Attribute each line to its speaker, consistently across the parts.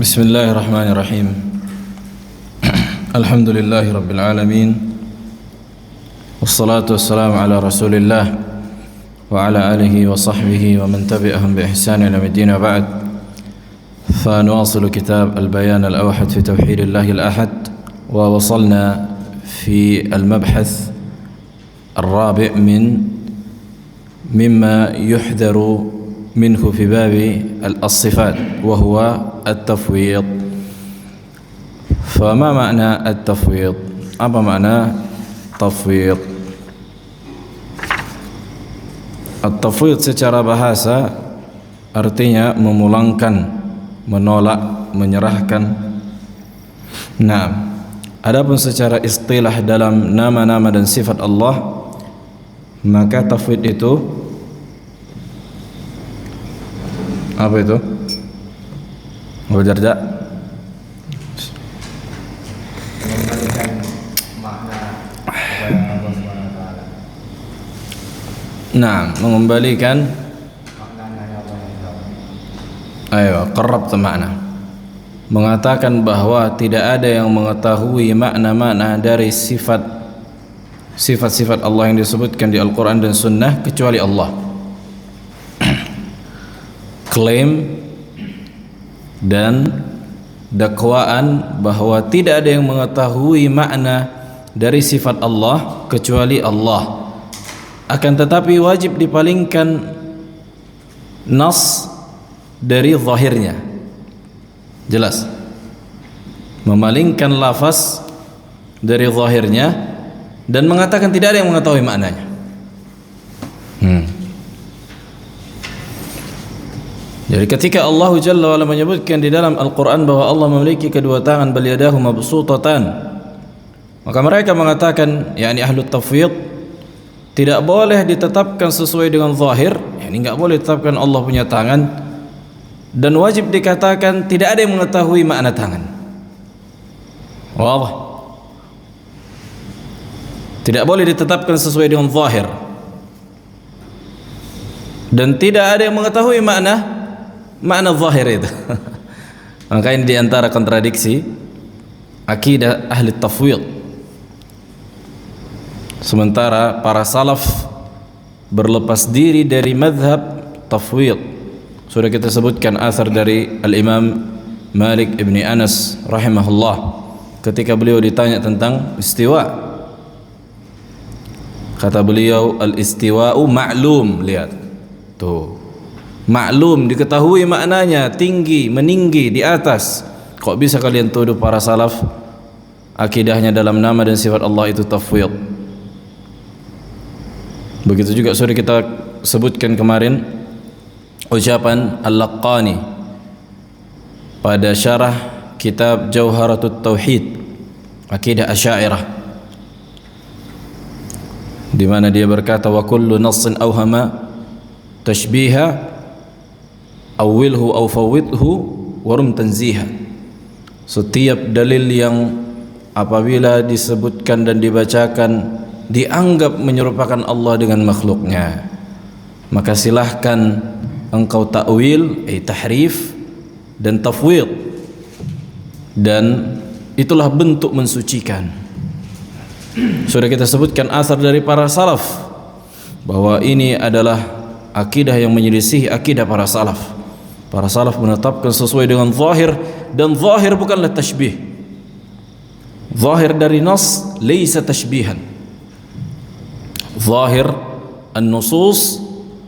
Speaker 1: Bismillahirrahmanirrahim. Alhamdulillahi rabbil alamin. Wassalatu wassalamu ala Rasulillah wa ala alihi wa sahbihi wa man tabi'ahum bi ihsan ila yaumil wa ba'd. فنواصل كتاب البيان الأوحد في توحيد الله الأحد ووصلنا في المبحث الرابع مما يحذر منه في باب الصفات وهو التفويض. فما معنى التفويض؟ apa makna tafwid? At-tafwid secara bahasa artinya memulangkan, menolak, menyerahkan. Nah, adapun secara istilah dalam nama-nama dan sifat Allah, maka tafwid itu apa itu? Abu Darda?
Speaker 2: Mengembalikan makna kepada Allah Subhanahu wa taala.
Speaker 1: Nah, mengembalikan
Speaker 2: Maknanya Allah yang tahu.
Speaker 1: ayo, qarrab makna. Mengatakan bahwa tidak ada yang mengetahui makna-makna dari sifat-sifat Allah yang disebutkan di Al-Quran dan Sunnah kecuali Allah. Klaim dan dakwaan bahwa tidak ada yang mengetahui makna dari sifat Allah kecuali Allah. Akan tetapi wajib dipalingkan nas dari zahirnya. Jelas, memalingkan lafaz dari zahirnya dan mengatakan tidak ada yang mengetahui maknanya. Jadi ketika Allah Jalla wa Ala menyebutkan di dalam Al-Quran bahwa Allah memiliki kedua tangan, bal yadahu mabsutatan, maka mereka mengatakan, yakni ahlu tafwid, tidak boleh ditetapkan sesuai dengan zahir, yakni enggak boleh ditetapkan Allah punya tangan, dan wajib dikatakan tidak ada yang mengetahui makna tangan. Wadah. Tidak boleh ditetapkan sesuai dengan zahir, dan tidak ada yang mengetahui makna zahir itu. Maka ini diantara kontradiksi akidah ahli tafwid. Sementara para salaf berlepas diri dari madhab tafwid. Sudah kita sebutkan asar dari Al-Imam Malik ibn Anas rahimahullah ketika beliau ditanya tentang istiwa. Kata beliau, al-istiwa'u ma'lum. Lihat tuh, maklum, diketahui maknanya, tinggi, meninggi, di atas. Kok bisa kalian tuduh para salaf akidahnya dalam nama dan sifat Allah itu tafwid? Begitu juga sudah kita sebutkan kemarin ucapan Al-Laqqani pada syarah kitab Jauharatut Tauhid akidah Asy'ariyah, di mana dia berkata, wa kullu nassin awhama tashbiha awilhu aw fawwidhu warum tanziha. Setiap dalil yang apabila disebutkan dan dibacakan dianggap menyerupakan Allah dengan makhluknya, maka silahkan engkau takwil, tahrif dan tafwid, dan itulah bentuk mensucikan. Sudah kita sebutkan asar dari para salaf bahwa ini adalah akidah yang menyelisihi akidah para salaf. Para salaf menetapkan sesuai dengan zahir, dan zahir bukanlah tashbih. Zahir dari nas laisa tashbihan. Zahir an-nusus,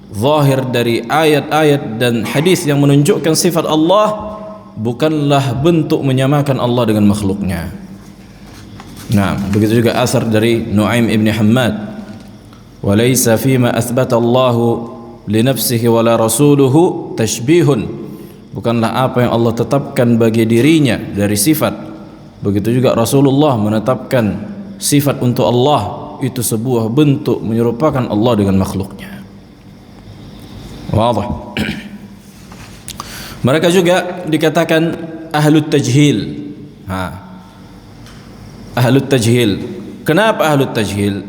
Speaker 1: zahir dari ayat-ayat dan hadis yang menunjukkan sifat Allah bukanlah bentuk menyamakan Allah dengan makhluknya. Nah, begitu juga asar dari Nu'aim ibn Hammad, wa laisa fima athbata Allahu linafsihi wala rasuluhu tashbihun. Bukanlah apa yang Allah tetapkan bagi dirinya dari sifat, begitu juga Rasulullah menetapkan sifat untuk Allah, itu sebuah bentuk menyerupakan Allah dengan makhluknya. Wadah. Mereka juga dikatakan ahlut tajhil. Ahlut tajhil. Kenapa ahlut tajhil?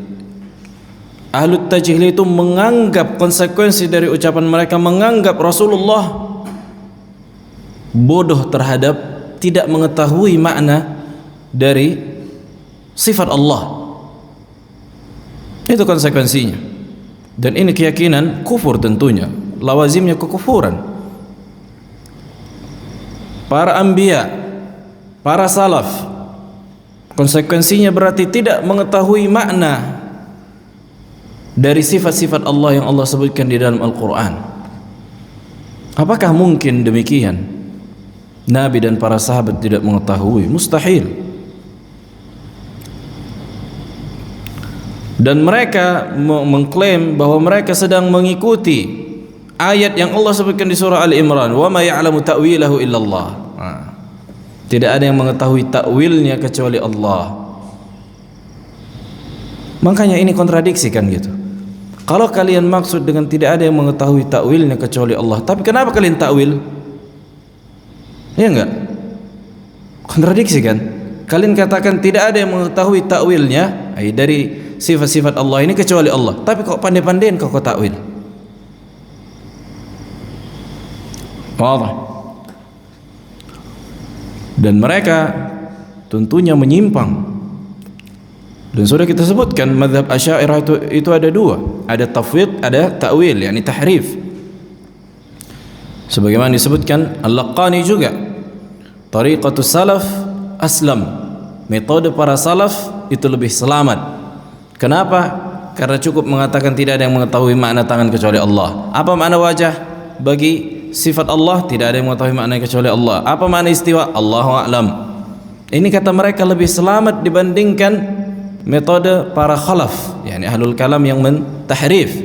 Speaker 1: Ahlut tajhil itu menganggap konsekuensi dari ucapan mereka, menganggap Rasulullah bodoh terhadap tidak mengetahui makna dari sifat Allah. Itu konsekuensinya. Dan ini keyakinan kufur tentunya, lawazimnya kekufuran. Para anbiya, para salaf, konsekuensinya berarti tidak mengetahui makna dari sifat-sifat Allah yang Allah sebutkan di dalam Al-Quran. Apakah mungkin demikian? Nabi dan para sahabat tidak mengetahui? Mustahil. Dan mereka mengklaim bahwa mereka sedang mengikuti ayat yang Allah sebutkan di surah Ali Imran, wa ma ya'lamu ta'wilahu illallah. Tidak ada yang mengetahui takwilnya kecuali Allah. Makanya ini kontradiksi kan gitu. Kalau kalian maksud dengan tidak ada yang mengetahui takwilnya kecuali Allah, tapi kenapa kalian takwil? Ya enggak? Kontradiksi kan? Kalian katakan tidak ada yang mengetahui takwilnya dari sifat-sifat Allah ini kecuali Allah, tapi kok pandai-pandaian kau takwil. Wadah. Dan mereka tentunya menyimpang. Dan sudah kita sebutkan mazhab Asy'ariyah itu ada dua, ada tafwid, ada ta'wil, yakni tahrif. Sebagaimana disebutkan Al-Laqani juga, tariqatus salaf aslam, metode para salaf itu lebih selamat. Kenapa? Karena cukup mengatakan tidak ada yang mengetahui makna tangan kecuali Allah. Apa makna wajah bagi sifat Allah? Tidak ada yang mengetahui makna kecuali Allah. Apa makna istiwa? Allahu a'lam. Ini kata mereka lebih selamat dibandingkan metode para khalaf, yakni ahlul kalam yang mentahrif.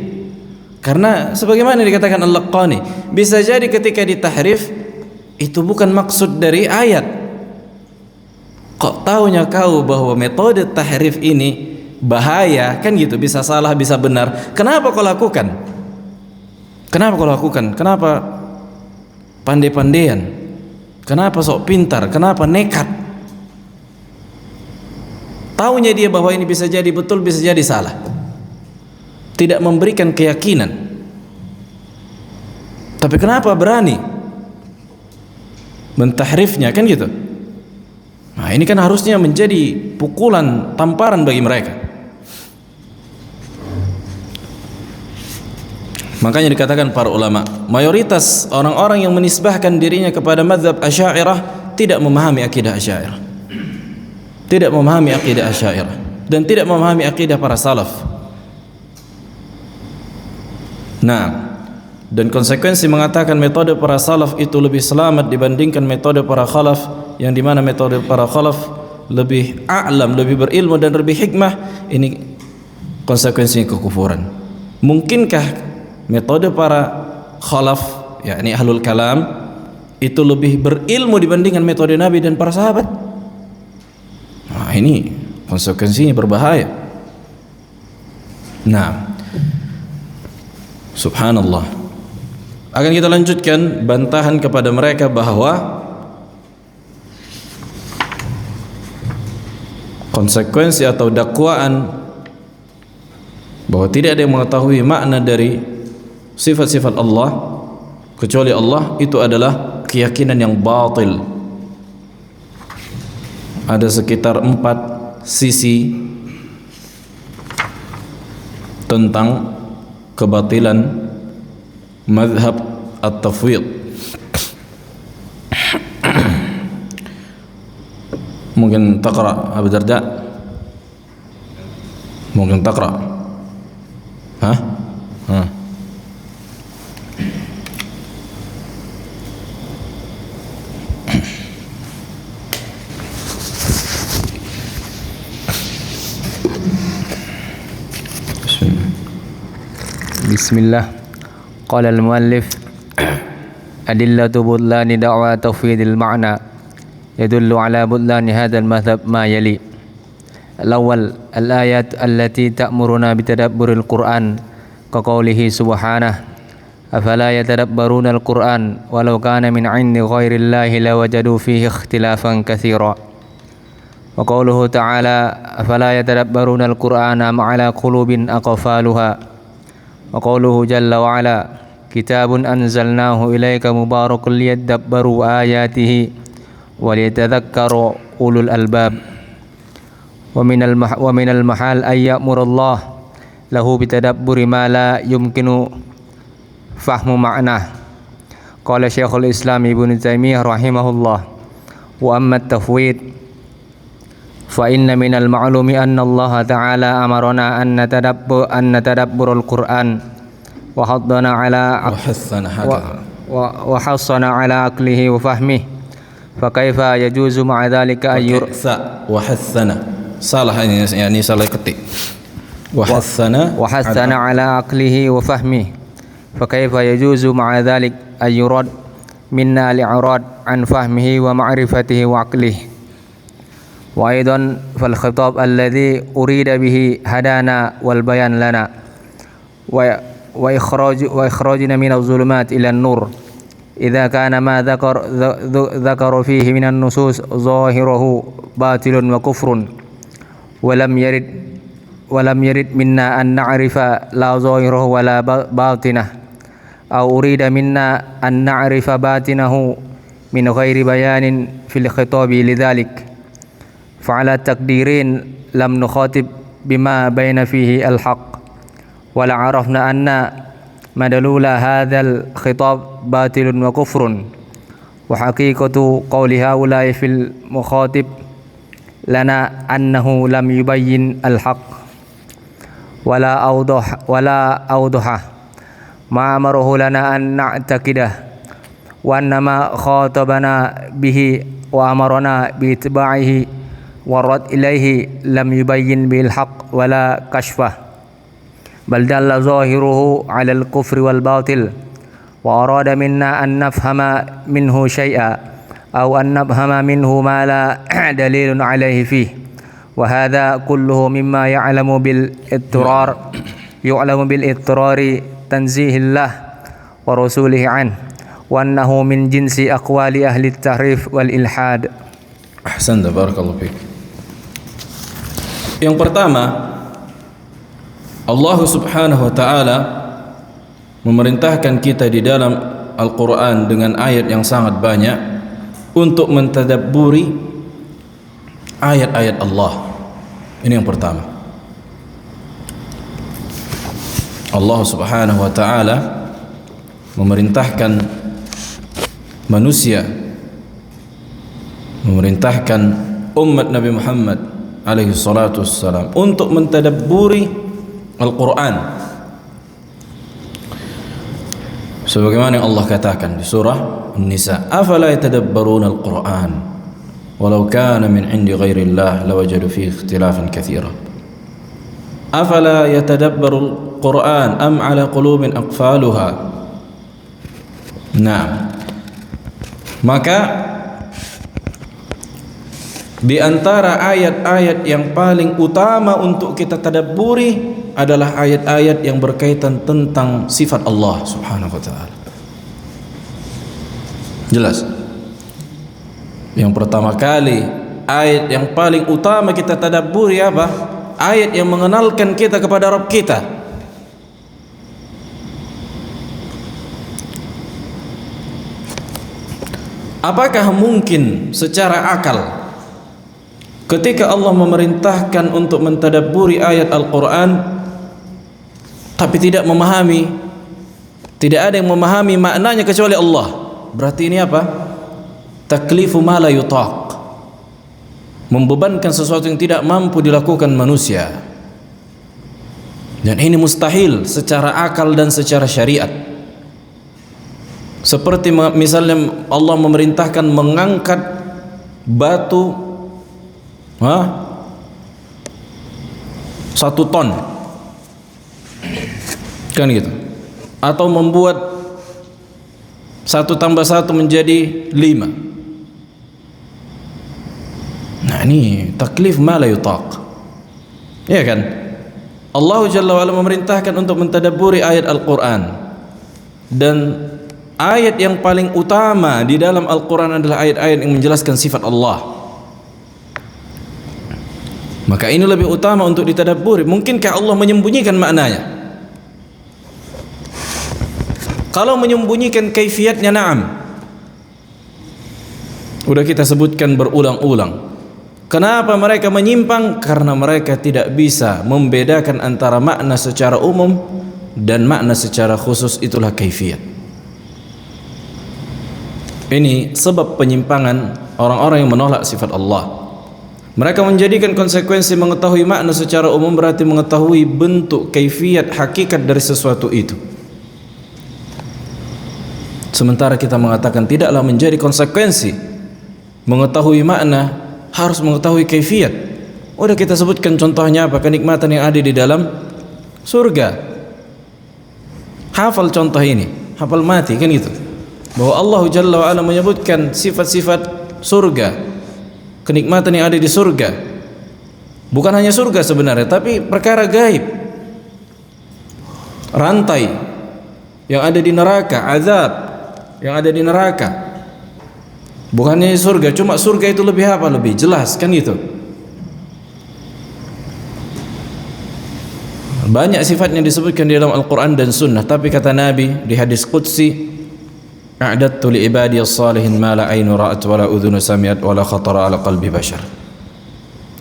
Speaker 1: Karena sebagaimana dikatakan Al-Laqani, bisa jadi ketika ditahrif itu bukan maksud dari ayat. Kok taunya kau bahwa metode tahrif ini bahaya, kan gitu, bisa salah bisa benar. Kenapa kau lakukan? Kenapa kau lakukan? Kenapa pandai-pandaian? Kenapa sok pintar? Kenapa nekat? Taunya dia bahwa ini bisa jadi betul, bisa jadi salah. Tidak memberikan keyakinan. Tapi kenapa berani mentahrifnya, kan gitu? Nah, ini kan harusnya menjadi pukulan, tamparan bagi mereka. Makanya dikatakan para ulama, mayoritas orang-orang yang menisbahkan dirinya kepada mazhab Asy'ariyah tidak memahami akidah Asy'ariyah. Tidak memahami akidah Asy'ariyah dan tidak memahami akidah para salaf. Nah, dan konsekuensi mengatakan metode para salaf itu lebih selamat dibandingkan metode para khalaf, yang dimana metode para khalaf lebih a'lam, lebih berilmu dan lebih hikmah, ini konsekuensinya kekufuran. Mungkinkah metode para khalaf, yakni ahlul kalam, itu lebih berilmu dibandingkan metode Nabi dan para sahabat? Nah, ini konsekuensinya berbahaya. Nah, subhanallah. Akan kita lanjutkan bantahan kepada mereka bahwa konsekuensi atau dakwaan bahwa tidak ada yang mengetahui makna dari sifat-sifat Allah kecuali Allah, itu adalah keyakinan yang batil. Ada sekitar 4 sisi tentang kebatilan mazhab at-tafwid. Mungkin taqra Abu Darda? Mungkin taqra? Hah? Hah?
Speaker 3: Bismillah. Qala al-muallif adillatu budlani da'wa tafwidil ma'na yadullu ala budlani hadzal madhhab ma yali. Al-awwal al-ayat allati ta'muruna bitadabburil Qur'an ka qawlihi subhanahu afala yatadabbaruna al-Qur'an walau kana min 'indi ghairillahi lawajadu fihi ikhtilafan katsira. Wa qawluhu ta'ala afala yatadabbaruna al-Qur'ana am 'ala qulubin aqfaluha. Wa qawluhu jalla wa ala kitabun anzalnahu ilaika mubarakun liyadabbaru ayatihi وليتذكر أولو الألباب ومن المحال أن يأمر الله له بتدبر ما لا يمكن فهم معناه. قال شيخ الإسلام ابن تيمية رحمه الله: وأما التفويض فإن من المعلوم أن الله تعالى أمرنا أن نتدبر القرآن وحضنا على وحصنا على عقله وفهمه، فكيف يجوز مع ذلك أن
Speaker 1: وحثنا salah ini, yani salah ketik.
Speaker 3: وحثنا على عقله وفهمه، فكيف يجوز مع ذلك أن يراد منا الإعراض عن فهمه ومعرفته وعقله. وأيضا فالخطاب الذي أريد به هدانا والبيان لنا وإخراجنا من الظلمات إلى النور، إذا كان ما ذكر فيه من النصوص ظاهره باطل وكفر ولم يرد منا أن نعرف لا ظاهره ولا باطنه، أو أريد منا أن نعرف باطنه من غير بيان في الخطاب لذلك، فعلى التقديرين لم نخاطب بما بين فيه الحق، ولا عرفنا أن مدلول هذا الخطاب باطل وكفر، وحقيقة قول هؤلاء في المخاطب لنا أنه لم يبين الحق ولا أوضحه ما أمره لنا أن نعتقده، وأنما خاطبنا به وأمرنا باتباعه والرد إليه لم يبين به الحق ولا كشفه، بل دل ظاهره على الكفر والباطل، وأراد منا أن نفهم منه شيئا أو أن نفهم منه ما لا دليل عليه فيه، وهذا كله مما يعلم بالاضطرار تنزيه الله ورسوله عنه، وأنه من جنس أقوال أهل التحريف والإلحاد.
Speaker 1: Ahsan, barakallahu fiik. Yang pertama, Allah Subhanahu wa taala memerintahkan kita di dalam Al-Qur'an dengan ayat yang sangat banyak untuk mentadabburi ayat-ayat Allah. Ini yang pertama. Allah Subhanahu wa taala memerintahkan manusia, memerintahkan umat Nabi Muhammad alaihi salatu wassalam untuk mentadabburi Al-Quran, sebagaimana yang Allah katakan di surah An-Nisa: afala yatadabbaruna al-Quran walau kana min indi ghairillah lawajadu fihi ikhtilafan katsiran. Afala yatadabbaru al-Quran am ala qulubin aqfaluha. Nah, maka di antara ayat-ayat yang paling utama untuk kita tadabburi adalah ayat-ayat yang berkaitan tentang sifat Allah Subhanahu wa taala. Jelas? Yang pertama kali ayat yang paling utama kita tadabburi apa? Ayat yang mengenalkan kita kepada Rabb kita. Apakah mungkin secara akal ketika Allah memerintahkan untuk mentadabburi ayat Al-Quran tapi tidak memahami, tidak ada yang memahami maknanya kecuali Allah? Berarti ini apa? Taklifu ma la yutaq, membebankan sesuatu yang tidak mampu dilakukan manusia, dan ini mustahil secara akal dan secara syariat. Seperti misalnya Allah memerintahkan mengangkat batu 1 ton, kan gitu, atau membuat 1 tambah 1 menjadi 5. Nah, ini taklif ma la yutaq, ya kan? Allah Jalla wa Ala memerintahkan untuk mentadabburi ayat Al-Quran, dan ayat yang paling utama di dalam Al-Quran adalah ayat-ayat yang menjelaskan sifat Allah. Maka ini lebih utama untuk ditadabburi. Mungkinkah Allah menyembunyikan maknanya? Kalau menyembunyikan kaifiatnya, na'am, Sudah kita sebutkan berulang-ulang. Kenapa mereka menyimpang? Karena mereka tidak bisa membedakan antara makna secara umum dan makna secara khusus, itulah kaifiyat. Ini sebab penyimpangan orang-orang yang menolak sifat Allah. Mereka menjadikan konsekuensi mengetahui makna secara umum berarti mengetahui bentuk, kaifiyat, hakikat dari sesuatu itu. Sementara kita mengatakan tidaklah menjadi konsekuensi mengetahui makna, harus mengetahui kaifiyat. Udah kita sebutkan contohnya apa? Kenikmatan yang ada di dalam surga. Hafal contoh ini, hafal mati kan itu. Bahwa Allah Jalla wa Ala menyebutkan sifat-sifat surga, kenikmatan yang ada di surga. Bukan hanya surga sebenarnya, tapi perkara gaib. Rantai yang ada di neraka, azab yang ada di neraka. Bukannya surga, cuma surga itu lebih apa? Lebih jelas kan itu. Banyak sifatnya disebutkan di dalam Al-Quran dan Sunnah. Tapi kata Nabi di hadis Qudsi, a'dattu li ibadiyas salihin ma la ainu ra'at wa la udhunu sami'at wa la khatara ala qalbi bashar.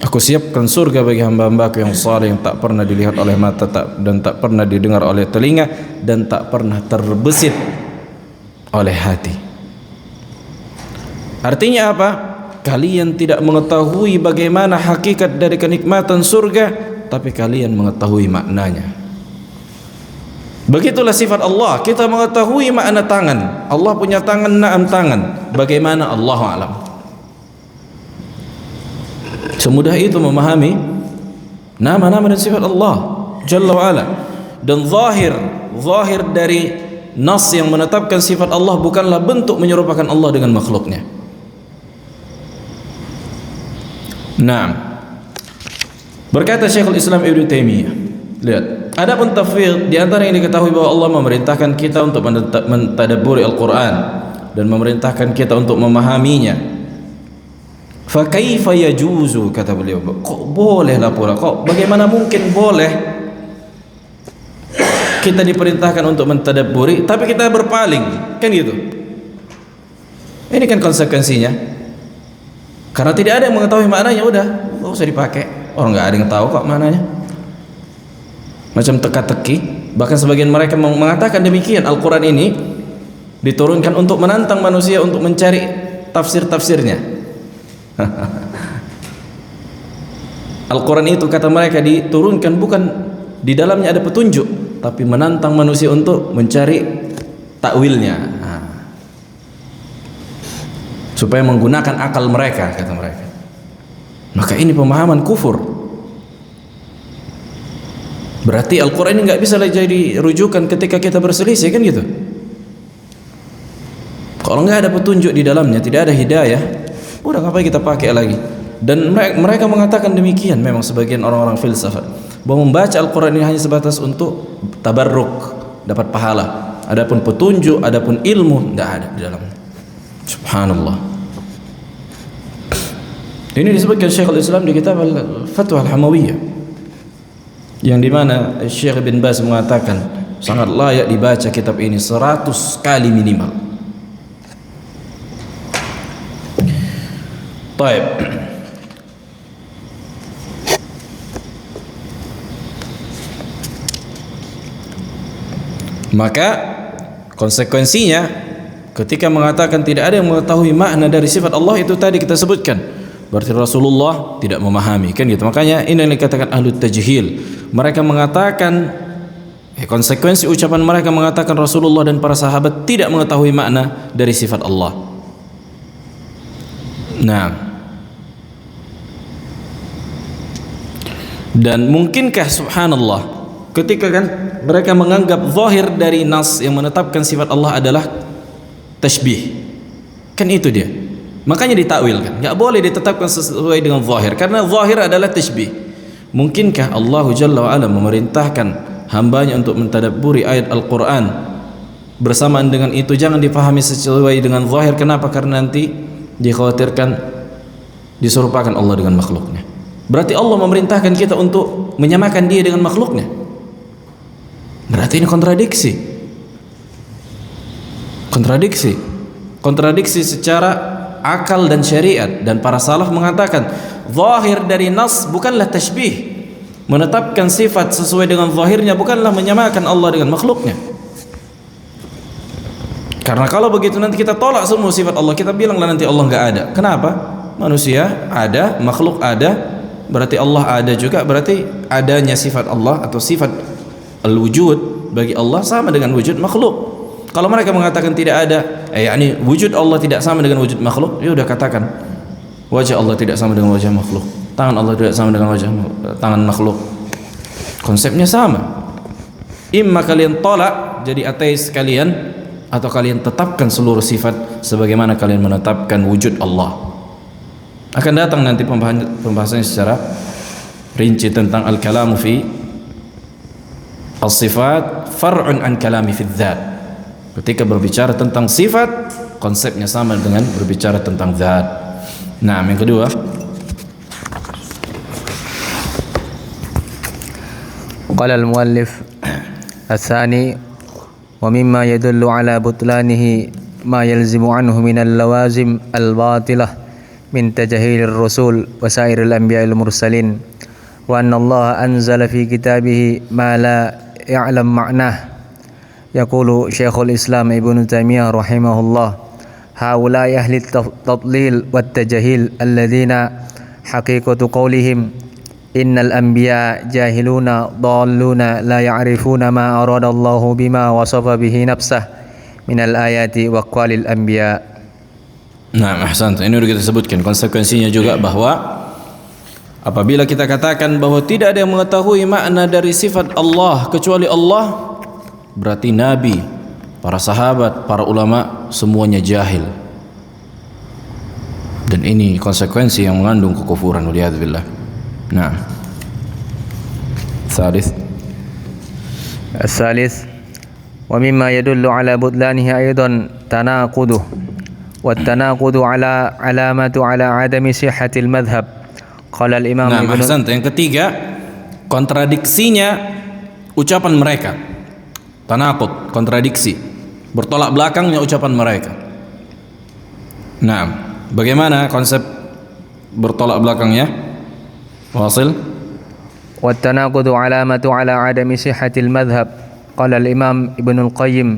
Speaker 1: Aku siapkan surga bagi hamba-hambaku yang saleh, yang tak pernah dilihat oleh mata dan tak pernah didengar oleh telinga dan tak pernah terbesit oleh hati. Artinya apa? Kalian tidak mengetahui bagaimana hakikat dari kenikmatan surga, tapi kalian mengetahui maknanya. Begitulah sifat Allah. Kita mengetahui makna tangan. Allah punya tangan, na'am tangan. Bagaimana? Allahu a'lam. Semudah itu memahami nama-nama dan sifat Allah Jalla wa Ala. Dan zahir dari nas yang menetapkan sifat Allah bukanlah bentuk menyerupakan Allah dengan makhluknya. Nah, berkata Syekhul Islam Ibnu Taimiyah, lihat, adapun tafwid di antara yang diketahui bahwa Allah memerintahkan kita untuk mentadabburi Al-Quran dan memerintahkan kita untuk memahaminya. Fa kaifa yajuzu, kata beliau, kok bolehlah pula, kok bagaimana mungkin boleh kita diperintahkan untuk mentadabburi tapi kita berpaling, kan gitu. Ini kan konsekuensinya. Karena tidak ada yang mengetahui maknanya, udah nggak usah dipakai. Orang nggak ada yang tahu kok maknanya. Macam teka-teki. Bahkan sebagian mereka mengatakan demikian. Al-Quran ini diturunkan untuk menantang manusia untuk mencari tafsir-tafsirnya. Al-Quran itu kata mereka diturunkan bukan di dalamnya ada petunjuk, tapi menantang manusia untuk mencari takwilnya. Supaya menggunakan akal mereka, kata mereka. Maka ini pemahaman kufur. Berarti Al-Quran ini nggak bisa lagi jadi rujukan ketika kita berselisih, kan gitu. Kalau nggak ada petunjuk di dalamnya, tidak ada hidayah, udah ngapain kita pakai lagi? Dan mereka mengatakan demikian. Memang sebagian orang-orang filsafat bahwa membaca Al-Quran ini hanya sebatas untuk tabarruk, dapat pahala. Adapun petunjuk, adapun ilmu, nggak ada di dalamnya. Subhanallah. Ini disebutkan Syekhul Islam di kitab Al-Fatwa Al-Hamawiyah, yang dimana Syekh bin Baz mengatakan sangat layak dibaca kitab ini 100 kali minimal. Baik. Maka konsekuensinya ketika mengatakan tidak ada yang mengetahui makna dari sifat Allah itu tadi kita sebutkan, berarti Rasulullah tidak memahami, kan gitu. Makanya ini yang dikatakan ahlut tajhil. Mereka mengatakan konsekuensi ucapan mereka mengatakan Rasulullah dan para sahabat tidak mengetahui makna dari sifat Allah. Nah, dan mungkinkah subhanallah ketika kan mereka menganggap zahir dari nas yang menetapkan sifat Allah adalah tashbih, kan itu dia. Makanya ditakwilkan, nggak boleh ditetapkan sesuai dengan zahir, karena zahir adalah tashbih. Mungkinkah Allah Jalla wa Ala memerintahkan hambanya untuk mentadabburi ayat Al-Quran, bersamaan dengan itu jangan dipahami sesuai dengan zahir? Kenapa? Karena nanti dikhawatirkan diserupakan Allah dengan makhluknya. Berarti Allah memerintahkan kita untuk menyamakan dia dengan makhluknya. Berarti ini kontradiksi secara akal dan syariat. Dan para salaf mengatakan zahir dari nas bukanlah tashbih. Menetapkan sifat sesuai dengan zahirnya bukanlah menyamakan Allah dengan makhluknya. Karena kalau begitu nanti kita tolak semua sifat Allah, kita bilanglah nanti Allah nggak ada. Kenapa? Manusia ada, makhluk ada, berarti Allah ada juga, berarti adanya sifat Allah atau sifat al-wujud bagi Allah sama dengan wujud makhluk. Kalau mereka mengatakan tidak ada, yakni wujud Allah tidak sama dengan wujud makhluk, ya udah katakan wajah Allah tidak sama dengan wajah makhluk, tangan Allah tidak sama dengan wajah tangan makhluk. Konsepnya sama. Imma kalian tolak jadi ateis kalian, atau kalian tetapkan seluruh sifat sebagaimana kalian menetapkan wujud Allah. Akan datang nanti pembahasannya secara rinci tentang al-kalamu fi as-sifat far'un an kalami fi dzat. Ketika berbicara tentang sifat, konsepnya sama dengan berbicara tentang zat. Nah, yang kedua,
Speaker 3: qala al-muallif ats-tsani ومما يدل على بطلانه ما يلزم عنه من اللوازم الباطلة من تجهيل الرسول وسائر الأنبياء المرسلين وأن الله أنزل في كتابه ما لا يعلم معناه. يقول شيخ الإسلام ابن تيمية رحمه الله هؤلاء أهل التضليل والتجهيل الذين حقيقة قولهم إن الأنبياء جاهلون ضالون لا يعرفون ما أراد الله بما وصف به نفسه من الآيات وأقوال الأنبياء.
Speaker 1: Nah, ahsan. Ini sudah kita sebutkan konsekuensinya juga bahwa apabila kita katakan bahwa tidak ada yang mengetahui makna dari sifat Allah kecuali Allah, berarti Nabi, para sahabat, para ulama semuanya jahil. Dan ini konsekuensi yang mengandung kekufuran, waliyadzubillah. Nah,
Speaker 3: الثالث ومما يدل على بطلانه أيضا تناقضه والتناقض علامة على عدم صحة المذهب. قال الإمام
Speaker 1: ابن yang ketiga, kontradiksinya ucapan mereka. Tanaqud, kontradiksi, bertolak belakangnya ucapan mereka. Nah, bagaimana konsep bertolak belakangnya? واصل.
Speaker 3: والتناقض علامة على عدم صحة المذهب. قال الإمام ابن القيم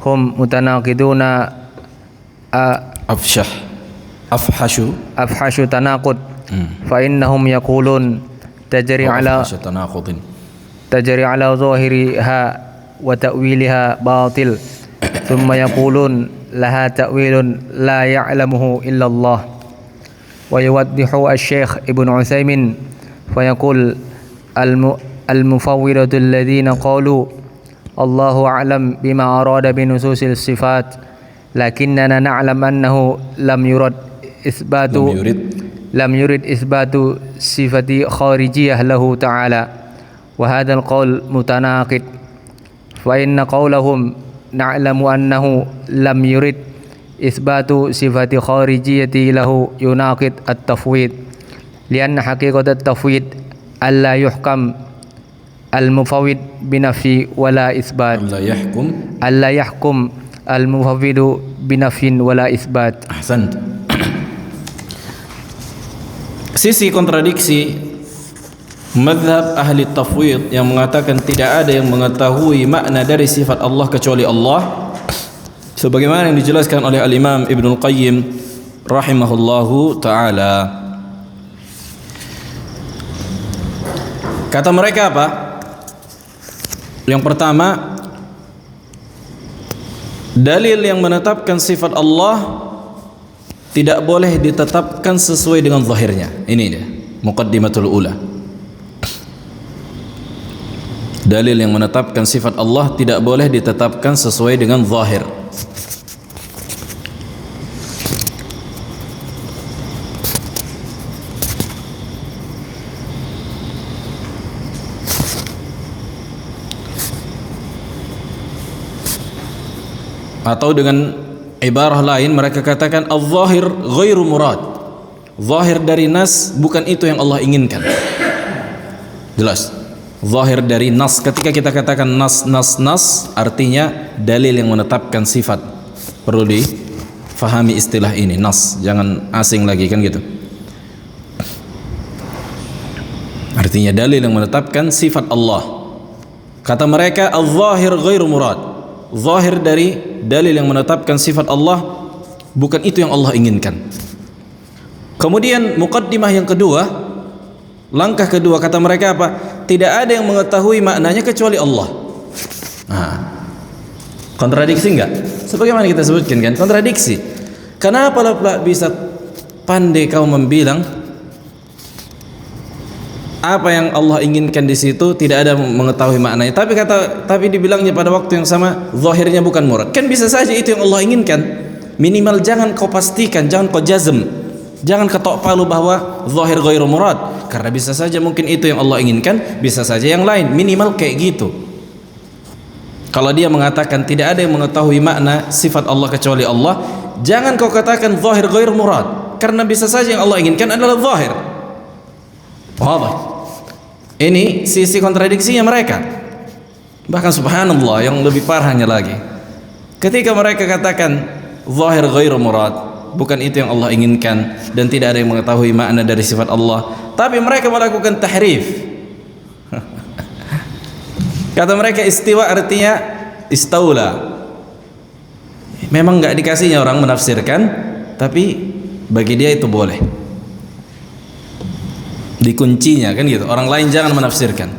Speaker 3: هم متناقضون أفحش تناقض فإنهم يقولون تجري على ظاهرها وتأويلها باطل ثم يقولون لها تأويل لا يعلمه إلا الله. ويوضح الشيخ ابن عثيمين فيقول المفوضة الذين قالوا الله أعلم بما أراد بنصوص الصفات لكننا نعلم أنه لم يرد إثبات صفة خارجية له تعالى وهذا القول متناقض فإن قولهم نعلم أنه لم يرد إثبات صفة خارجية له يناقض التفويض لأن حقيقة التفويض ألا يحكم المفوض بنفي ولا إثبات ألا يحكم المفوض بنفي ولا إثبات.
Speaker 1: أحسنت. Sisi kontradiksi mazhab ahli tafwid yang mengatakan tidak ada yang mengetahui makna dari sifat Allah kecuali Allah, sebagaimana yang dijelaskan oleh al-Imam Ibnul Qayyim rahimahullahu ta'ala. Kata mereka apa? Yang pertama, dalil yang menetapkan sifat Allah tidak boleh ditetapkan sesuai dengan zahirnya. Ini dia, muqaddimatul ula. Dalil yang menetapkan sifat Allah tidak boleh ditetapkan sesuai dengan zahir. Atau dengan ibarah lain mereka katakan al-zahir ghairu murad. Zahir dari nas bukan itu yang Allah inginkan. Jelas. Zahir dari nas, ketika kita katakan nas artinya dalil yang menetapkan sifat. Perlu fahami istilah ini, nas, jangan asing lagi kan gitu. Artinya dalil yang menetapkan sifat Allah. Kata mereka al-zahir ghairu murad. Zahir dari dalil yang menetapkan sifat Allah bukan itu yang Allah inginkan. Kemudian muqaddimah yang kedua, langkah kedua kata mereka apa? Tidak ada yang mengetahui maknanya kecuali Allah. Nah, kontradiksi enggak? Sebagaimana kita sebutkan kan, kontradiksi. Kenapa pula bisa pandai kau membilang apa yang Allah inginkan di situ tidak ada mengetahui maknanya, tapi dibilangnya pada waktu yang sama zahirnya bukan murad. Kan bisa saja itu yang Allah inginkan. Minimal jangan kau pastikan, jangan kau jazm, jangan ketok palu bahwa zahir ghairu murad, karena bisa saja mungkin itu yang Allah inginkan, bisa saja yang lain. Minimal kayak gitu. Kalau dia mengatakan tidak ada yang mengetahui makna sifat Allah kecuali Allah, jangan kau katakan zahir ghairu murad, karena bisa saja yang Allah inginkan adalah zahir. Wadah. Ini sisi kontradiksinya mereka. Bahkan subhanallah yang lebih parahnya lagi, ketika mereka katakan zahir ghairu murad, bukan itu yang Allah inginkan dan tidak ada yang mengetahui makna dari sifat Allah, tapi mereka melakukan tahrif. Kata mereka istiwa artinya istaula. Memang enggak dikasihnya orang menafsirkan, tapi bagi dia itu boleh. Dikuncinya kan gitu. Orang lain jangan menafsirkan.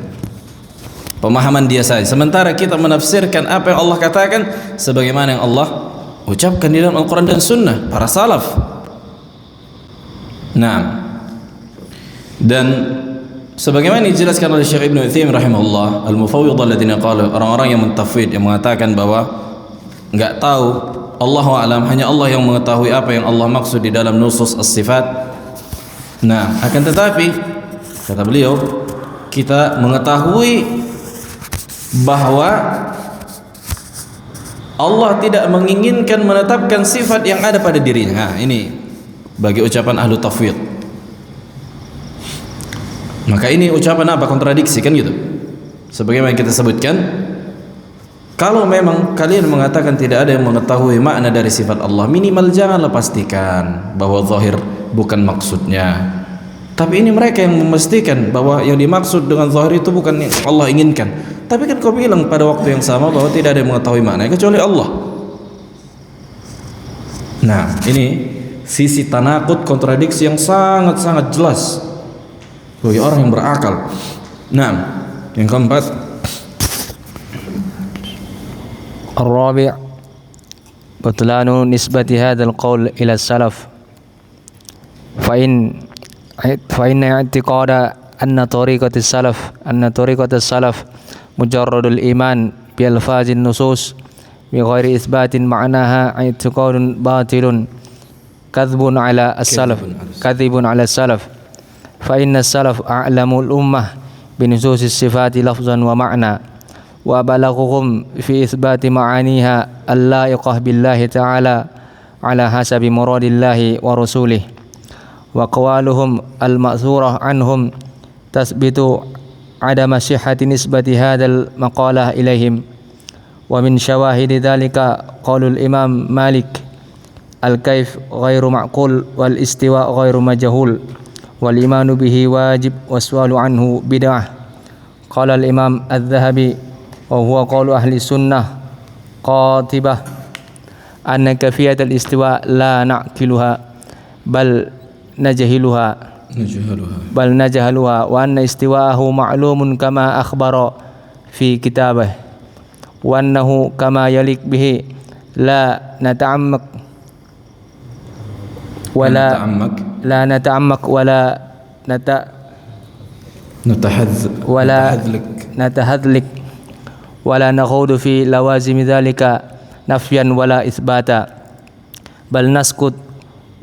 Speaker 1: Pemahaman dia saja. Sementara kita menafsirkan apa yang Allah katakan sebagaimana yang Allah ucapkan di dalam Al-Quran dan Sunnah para salaf. Nah, dan sebagaimana dijelaskan oleh Syekh Ibnu Utsaimin rahimahullah, al-mufawwidhah alladziina qalu, orang-orang yang mentafwid, yang mengatakan bahwa enggak tahu, Allahu a'lam, hanya Allah yang mengetahui apa yang Allah maksud di dalam nusus as-sifat. Nah, akan tetapi kata beliau, kita mengetahui bahwa Allah tidak menginginkan menetapkan sifat yang ada pada dirinya. Nah, ini bagi ucapan ahlu tafwid. Maka ini ucapan apa? Kontradiksi kan gitu. Sebagaimana kita sebutkan, kalau memang kalian mengatakan tidak ada yang mengetahui makna dari sifat Allah, minimal janganlah pastikan bahwa zahir bukan maksudnya. Tapi ini mereka yang memastikan bahwa yang dimaksud dengan zahir itu bukan yang Allah inginkan. Tapi kan kau bilang pada waktu yang sama bahwa tidak ada yang mengetahui maknanya kecuali Allah. Nah, ini sisi tanakut, kontradiksi yang sangat-sangat jelas bagi orang yang berakal. Nah, yang keempat,
Speaker 3: الرابع بطلان نسبة هذا القول إلى السلف فإن اعتقاد أن طريقة السلف مجرد الإيمان بألفاظ النصوص بغير إثبات معناها اعتقاد باطل كذب على السلف فإن السلف أعلم الأمة بنصوص الصفات لفظا ومعنى وأبلغهم في إثبات معانيها اللائقة بالله تعالى على حسب مراد الله ورسوله وأقوالهم المأثورة عنهم تثبت عدم صحة نسبة هذا المقالة إليهم ومن شواهد ذلك قول الإمام مالك الكيف غير معقول والاستواء غير مجهول والإيمان به واجب والسؤال عنه بدعة قال الإمام الذهبي وهو قول أهل السنة قاطبة أن كيفية الاستواء لا نعقلها بل نجهلها وأن استواءه معلوم كما أخبر في كتابه وأنه كما يليق به لا نتعمق ولا نتهذلك ولا نخوض في لوازم ذلك نفيا ولا إثباتا بل نسكت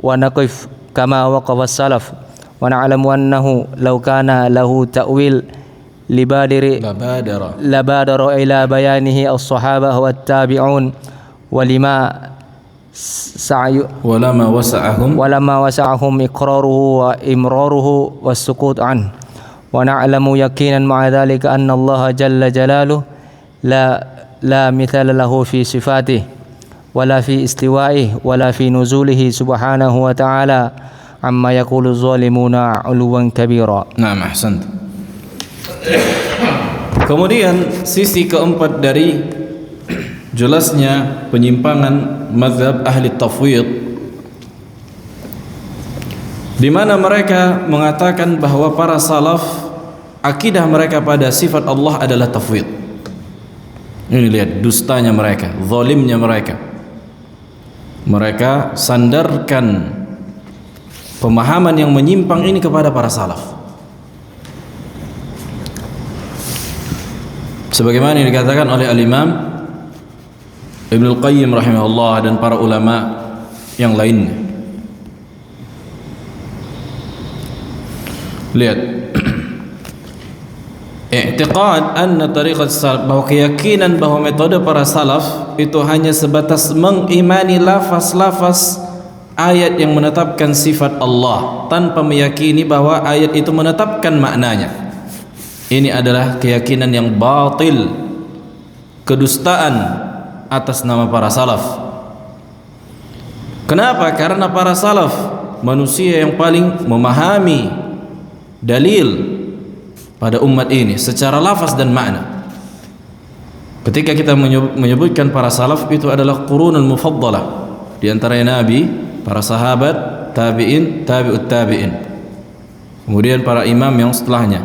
Speaker 3: ونقف كما وقف السلف ونعلم أنه لو كان له تأويل لبادر إلى بيانه الصحابة والتابعون ولما وسعهم إقراره وإمراره والسكوت عنه ونعلم يقينا مع ذلك أن الله جل جلاله لا مثال له في صفاته ولا في استوائه ولا في نزوله سبحانه وتعالى عما يقول الظالمون علوا كبيرا.
Speaker 1: Naam, ahsant. Kemudian sisi keempat dari jelasnya penyimpangan mazhab ahli tafwid, di mana mereka mengatakan bahwa para salaf akidah mereka pada sifat Allah adalah tafwid. Ini lihat dustanya mereka, zalimnya mereka. Mereka sandarkan pemahaman yang menyimpang ini kepada para salaf. Sebagaimana yang dikatakan oleh Al-Imam Ibnul Qayyim rahimahullah dan para ulama yang lainnya. Lihat, i'tiqad anna tariqat salaf, bahwa keyakinan bahwa metode para salaf itu hanya sebatas mengimani lafaz-lafaz ayat yang menetapkan sifat Allah tanpa meyakini bahwa ayat itu menetapkan maknanya. Ini adalah keyakinan yang batil, kedustaan atas nama para salaf. Kenapa? Karena para salaf manusia yang paling memahami dalil pada umat ini secara lafaz dan makna. Ketika kita menyebutkan para salaf, itu adalah qurunul mufaddalah, di antaranya Nabi, para sahabat, tabi'in, tabi'ut tabi'in, kemudian para imam yang setelahnya.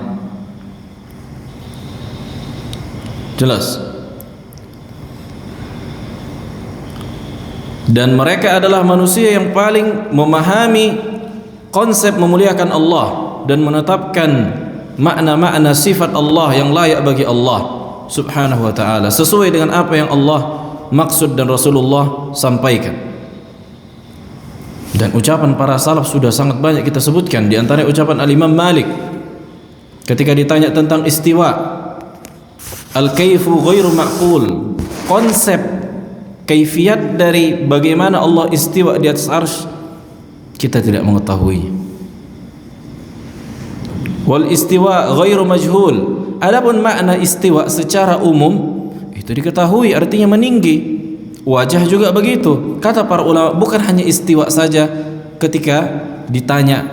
Speaker 1: Jelas. Dan mereka adalah manusia yang paling memahami konsep memuliakan Allah dan menetapkan makna-makna sifat Allah yang layak bagi Allah subhanahu wa ta'ala sesuai dengan apa yang Allah maksud dan Rasulullah sampaikan. Dan ucapan para salaf sudah sangat banyak kita sebutkan. Di antara ucapan Al-Imam Malik ketika ditanya tentang istiwa, al-kaifu ghairu ma'qul, konsep kaifiat dari bagaimana Allah istiwa di atas arsy kita tidak mengetahui. Wal istiwa ghairu majhul, adapun makna istiwa secara umum itu diketahui, artinya meninggi. Wajah juga begitu. Kata para ulama, bukan hanya istiwa saja ketika ditanya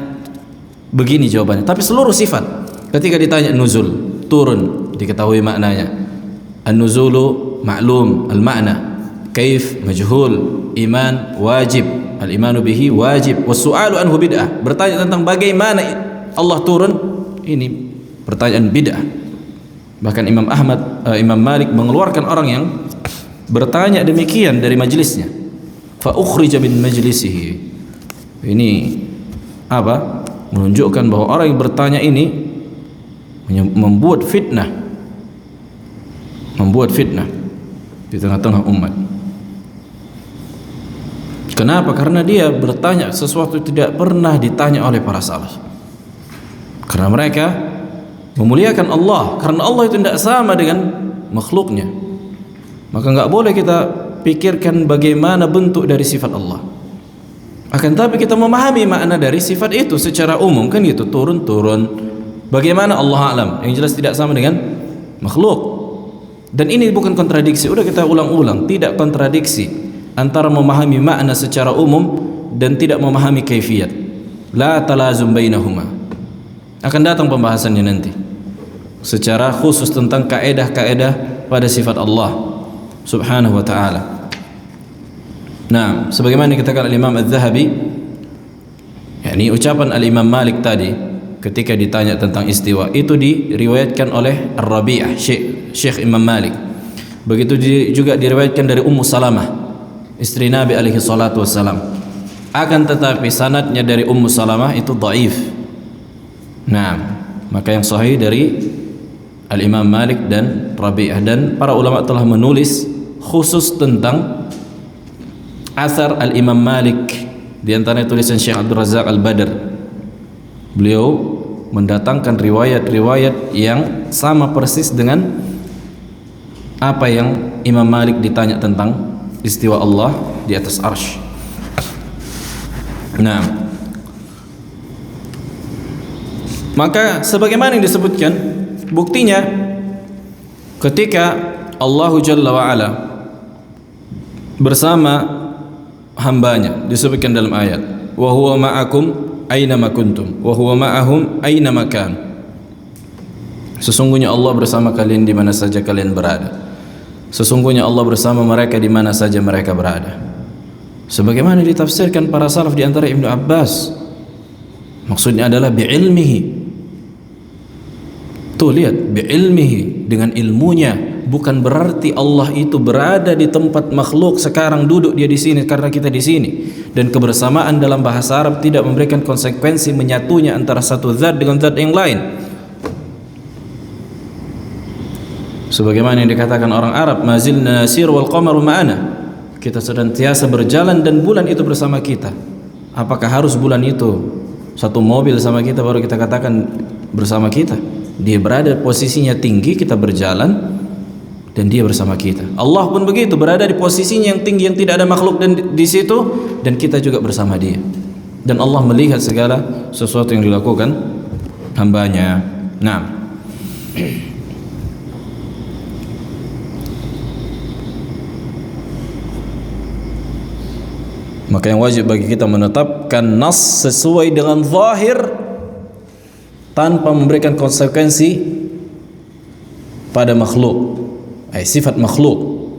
Speaker 1: begini jawabannya, tapi seluruh sifat. Ketika ditanya nuzul, turun, diketahui maknanya. An-nuzulu ma'lum al-ma'na, kaif majhul, iman wajib, al-imanu bihi wajib, was-su'alu anhu bid'ah. Bertanya tentang bagaimana Allah turun, ini pertanyaan bid'ah. Bahkan Imam Malik mengeluarkan orang yang bertanya demikian dari majelisnya. Fa ukhrija min majlisihi. Ini apa? Menunjukkan bahwa orang yang bertanya ini membuat fitnah di tengah-tengah umat. Kenapa? Karena dia bertanya sesuatu yang tidak pernah ditanya oleh para salaf. Karena mereka memuliakan Allah, karena Allah itu tidak sama dengan makhluknya. Maka enggak boleh kita pikirkan bagaimana bentuk dari sifat Allah. Akan tapi kita memahami makna dari sifat itu secara umum, kan gitu, turun. Bagaimana Allah alam, yang jelas tidak sama dengan makhluk. Dan ini bukan kontradiksi, udah kita ulang-ulang, tidak kontradiksi antara memahami makna secara umum dan tidak memahami kaifiyat. La talazum bainahuma. Akan datang pembahasannya nanti secara khusus tentang kaedah-kaedah pada sifat Allah subhanahu wa ta'ala. Nah, sebagaimana dikatakan Al-Imam Al-Zahabi, yakni ucapan Al-Imam Malik tadi ketika ditanya tentang istiwa, itu diriwayatkan oleh Ar-Rabi'ah, Syekh Imam Malik. Begitu juga diriwayatkan dari Ummu Salamah, istri Nabi alaihi salatu wassalam. Akan tetapi sanadnya dari Ummu Salamah itu dhaif. Nah, maka yang sahih dari Al-Imam Malik dan Rabi'ah, dan para ulama telah menulis khusus tentang asar Al-Imam Malik, di antaranya tulisan Syekh Abdul Razak Al-Badr. Beliau mendatangkan riwayat-riwayat yang sama persis dengan apa yang Imam Malik ditanya tentang istiwa Allah di atas arsy. Nah, maka sebagaimana yang disebutkan, buktinya ketika Allah Jalla wa Ala bersama hambanya, disebutkan dalam ayat, wa huwa ma'akum aina ma kuntum wa huwa ma'ahum aina ma kan. Sesungguhnya Allah bersama kalian di mana saja kalian berada. Sesungguhnya Allah bersama mereka di mana saja mereka berada. Sebagaimana ditafsirkan para salaf di antara Ibnu Abbas, maksudnya adalah bi'ilmihi. Tuh lihat, bi'ilmihi, dengan ilmunya. Bukan berarti Allah itu berada di tempat makhluk sekarang, duduk dia di sini karena kita di sini. Dan kebersamaan dalam bahasa Arab tidak memberikan konsekuensi menyatunya antara satu zat dengan zat yang lain. Sebagaimana yang dikatakan orang Arab, mazilna nasir wal qamaru ma'ana. Kita senantiasa berjalan dan bulan itu bersama kita. Apakah harus bulan itu satu mobil sama kita baru kita katakan bersama kita? Dia berada posisinya tinggi, kita berjalan dan dia bersama kita. Allah pun begitu, berada di posisinya yang tinggi yang tidak ada makhluk dan di situ, dan kita juga bersama dia. Dan Allah melihat segala sesuatu yang dilakukan hambanya. Nah, maka yang wajib bagi kita menetapkan nas sesuai dengan zahir tanpa memberikan konsekuensi pada makhluk, sifat makhluk.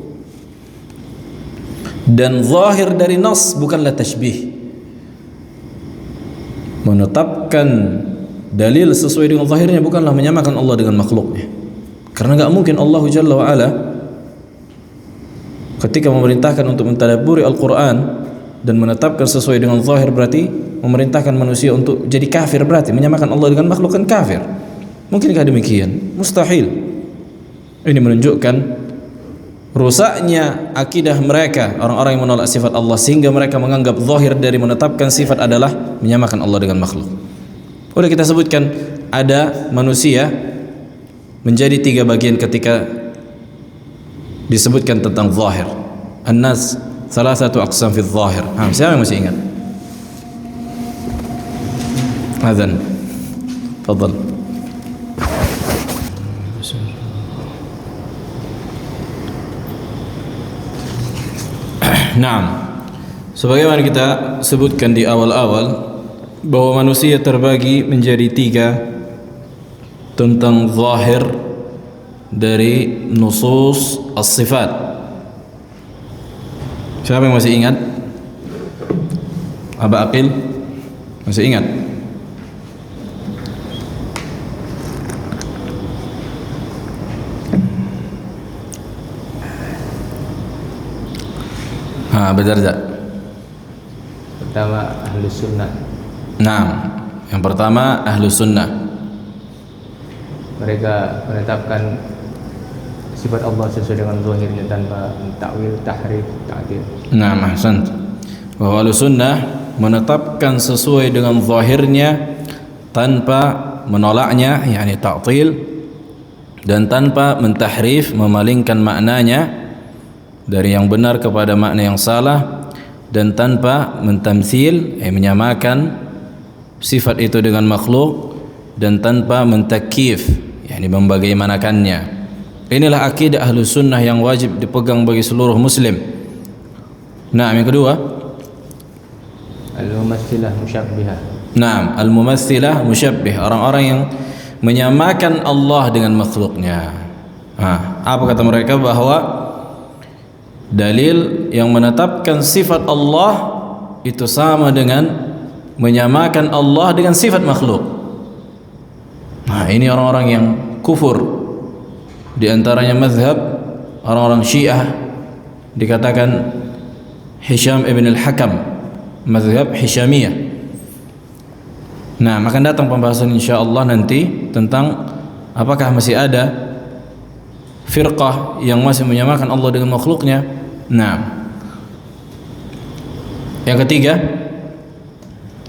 Speaker 1: Dan zahir dari nas bukanlah tashbih. Menetapkan dalil sesuai dengan zahirnya bukanlah menyamakan Allah dengan makhluknya. Karena enggak mungkin Allah Jalla wa Ala ketika memerintahkan untuk mentadabburi Al-Qur'an dan menetapkan sesuai dengan zahir berarti memerintahkan manusia untuk jadi kafir, berarti menyamakan Allah dengan makhluk kan kafir. Mungkinkah demikian? Mustahil. Ini menunjukkan rusaknya akidah mereka, orang-orang yang menolak sifat Allah, sehingga mereka menganggap zahir dari menetapkan sifat adalah menyamakan Allah dengan makhluk. Udah kita sebutkan ada manusia menjadi tiga bagian ketika disebutkan tentang zahir. An-nas salasatu aqsam fi zahir. Siapa yang masih ingat? Azan. Tafadhal. Naam. Sebagaimana kita sebutkan di awal-awal bahwa manusia terbagi menjadi tiga tentang zahir dari nusus as-sifat. Siapa yang masih ingat? Aba Aqil masih ingat? Benar tak?
Speaker 3: Pertama Ahlus Sunnah.
Speaker 1: Nah, yang pertama Ahlus Sunnah.
Speaker 3: Mereka menetapkan sifat Allah sesuai dengan zahirnya tanpa takwil, tahrif, ta'til.
Speaker 1: Nah, ahsan. Bahwa Ahlus Sunnah menetapkan sesuai dengan zahirnya tanpa menolaknya, yakni ta'til, dan tanpa mentahrif, memalingkan maknanya dari yang benar kepada makna yang salah, dan tanpa mentamtsil, menyamakan sifat itu dengan makhluk, dan tanpa mentakif, yakni membagaimanakannya. Inilah akidah Ahlus Sunnah yang wajib dipegang bagi seluruh muslim. Nah, yang kedua,
Speaker 3: al-mumatsilah musyabbihah.
Speaker 1: Nah, al-mumatsilah musyabbih, orang-orang yang menyamakan Allah dengan makhluknya. Apa kata mereka? Bahwa dalil yang menetapkan sifat Allah itu sama dengan menyamakan Allah dengan sifat makhluk. Ini orang-orang yang kufur. Di antaranya mazhab orang-orang Syiah, dikatakan Hisham ibn al-Hakam, mazhab Hishamiyah. Nah, akan datang pembahasan insyaallah nanti tentang apakah masih ada firqah yang masih menyamakan Allah dengan makhluknya. Nah, yang ketiga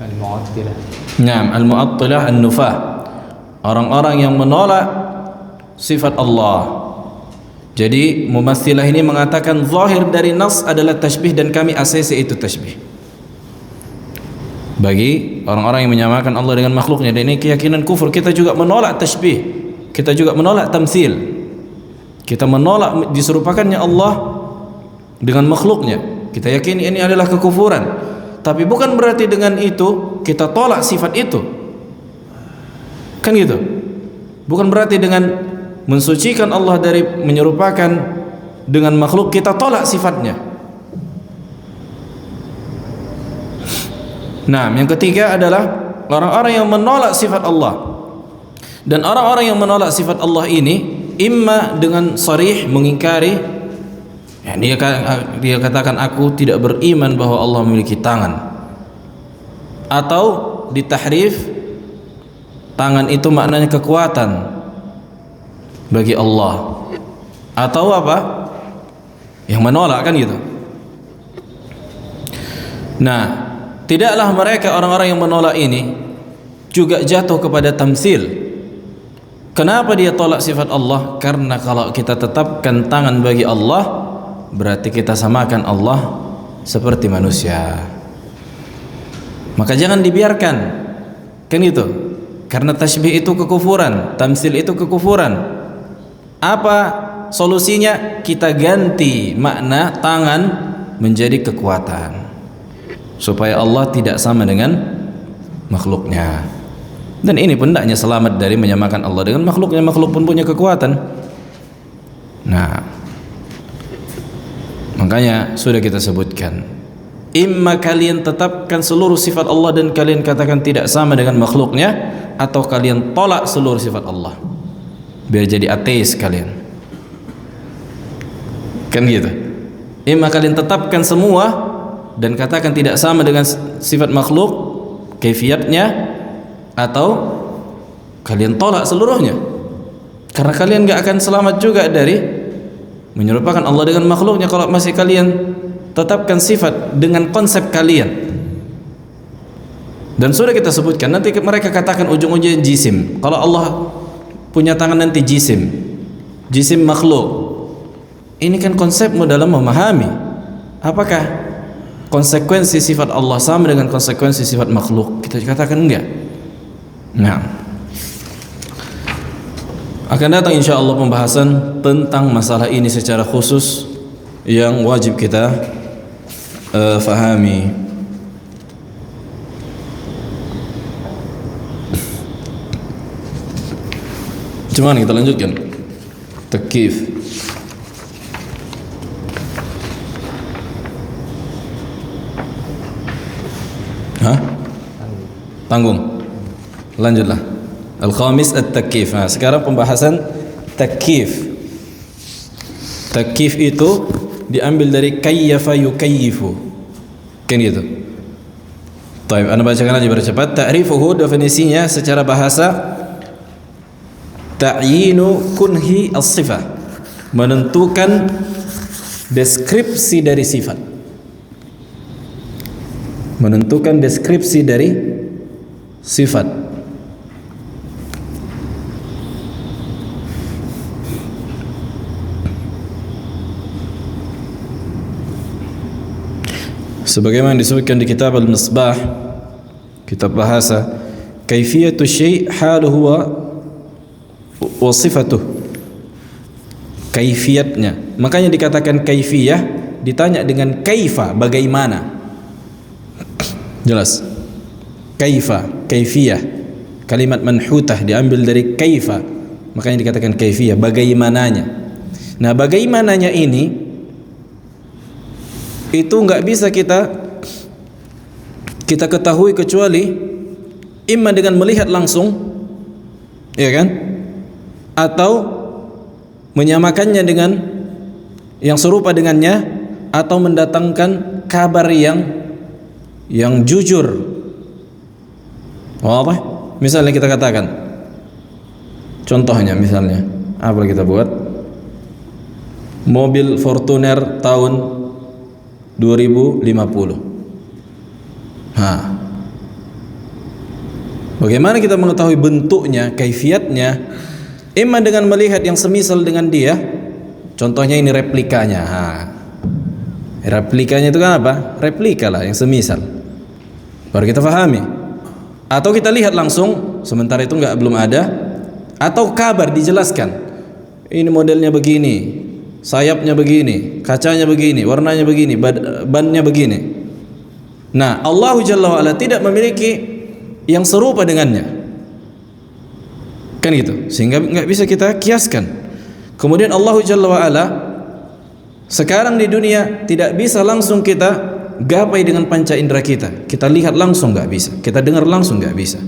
Speaker 3: al-mu'attilah.
Speaker 1: Nah, al-mu'attilah an-nufah, orang-orang yang menolak sifat Allah. Jadi mumatsilah ini mengatakan zahir dari nas adalah tashbih dan kami ACC itu tashbih. Bagi orang-orang yang menyamakan Allah dengan makhluknya, dan ini keyakinan kufur. Kita juga menolak tashbih, kita juga menolak tamtsil. Kita menolak diserupakannya Allah dengan makhluknya. Kita yakini ini adalah kekufuran, tapi bukan berarti dengan itu kita tolak sifat itu. Kan gitu. Bukan berarti dengan mensucikan Allah dari menyerupakan dengan makhluk kita tolak sifatnya. Nah, yang ketiga adalah orang-orang yang menolak sifat Allah. Dan orang-orang yang menolak sifat Allah ini imma dengan sharih mengingkari, ya, dia katakan aku tidak beriman bahwa Allah memiliki tangan, atau ditahrif, tangan itu maknanya kekuatan bagi Allah, atau apa yang menolak, kan gitu. Nah, tidaklah mereka orang-orang yang menolak ini juga jatuh kepada tamtsil. Kenapa dia tolak sifat Allah? Karena kalau kita tetapkan tangan bagi Allah, berarti kita samakan Allah seperti manusia. Maka jangan dibiarkan, kan itu. Karena tasbih itu kekufuran, tamtsil itu kekufuran. Apa solusinya? Kita ganti makna tangan menjadi kekuatan, supaya Allah tidak sama dengan makhluknya. Dan ini pun hendaknya selamat dari menyamakan Allah dengan makhluknya. Makhluk pun punya kekuatan. Nah, makanya sudah kita sebutkan, imma kalian tetapkan seluruh sifat Allah dan kalian katakan tidak sama dengan makhluknya, atau kalian tolak seluruh sifat Allah biar jadi ateis kalian. Kan gitu. Imma kalian tetapkan semua dan katakan tidak sama dengan sifat makhluk kaifiatnya, atau kalian tolak seluruhnya. Karena kalian gak akan selamat juga dari menyerupakan Allah dengan makhluknya kalau masih kalian tetapkan sifat dengan konsep kalian. Dan sudah kita sebutkan, nanti mereka katakan ujung-ujungnya jisim. Kalau Allah punya tangan nanti jisim makhluk. Ini kan konsepmu dalam memahami apakah konsekuensi sifat Allah sama dengan konsekuensi sifat makhluk. Kita katakan enggak. Nah, akan datang insyaallah pembahasan tentang masalah ini secara khusus yang wajib kita fahami. Cuman kita lanjutkan takyif. Tanggung. Lanjutlah. Al-khamis at-takyif. Nah, sekarang pembahasan takyif. Takyif itu diambil dari kayyafa yukayyifu. Kan gitu. Baik, Anda bacakan aja bercepat. Ta'rifuhu, definisinya secara bahasa, ta'yinu kunhi as-sifah, menentukan deskripsi dari sifat. Menentukan deskripsi dari sifat. Sebagaimana disebutkan di kitab Al-Misbah, kitab bahasa, kaifiyatu syai' haluhu wa sifatuh. Kaifiyatnya. Makanya dikatakan kaifiyah, ditanya dengan kaifa, bagaimana. Jelas. Kaifa, kaifiyah. Kalimat manhutah diambil dari kaifa. Makanya dikatakan kaifiyah, bagaimananya. Nah, bagaimananya ini itu enggak bisa kita ketahui kecuali imma dengan melihat langsung, ya kan? Atau menyamakannya dengan yang serupa dengannya, atau mendatangkan kabar yang jujur. Apa? Misalnya kita katakan, contohnya misalnya, apa kita buat? Mobil Fortuner tahun 2050. Bagaimana kita mengetahui bentuknya, kaifiatnya? Imma dengan melihat yang semisal dengan dia. Contohnya ini replikanya. Replikanya itu kan apa? Replika lah, yang semisal. Baru kita pahami. Atau kita lihat langsung, sementara itu belum ada. Atau kabar dijelaskan. Ini modelnya begini. sayapnya begini, kacanya begini, warnanya begini, bannya begini. Nah, Allah Jalla wa'ala tidak memiliki yang serupa dengannya, kan gitu, sehingga nggak bisa kita kiaskan. Kemudian Allah Jalla wa'ala sekarang di dunia tidak bisa langsung kita gapai dengan panca indera kita. Kita lihat langsung nggak bisa, kita dengar langsung nggak bisa.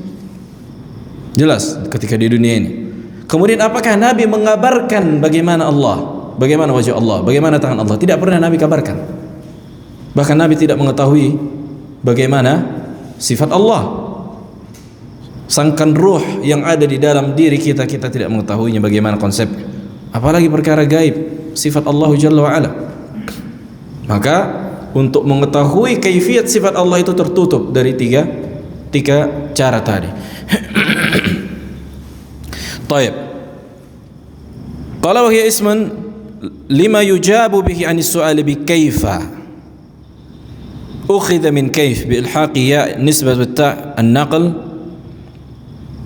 Speaker 1: Jelas ketika di dunia ini. Kemudian apakah Nabi mengabarkan bagaimana Allah, bagaimana wajah Allah, bagaimana tangan Allah? Tidak pernah Nabi kabarkan. Bahkan Nabi tidak mengetahui bagaimana sifat Allah. Sangkan ruh yang ada di dalam diri kita, kita tidak mengetahuinya bagaimana konsepnya. Apalagi perkara gaib, sifat Allah Jalla wa'ala. Maka untuk mengetahui kaifiyat sifat Allah itu tertutup dari tiga cara tadi. Taib. Qala wa hiya ismun lima yujabu bihi anis su'ali bi kaifa. Ukhidha min kaif bi ilhaqi ya nisbah ta' an-naql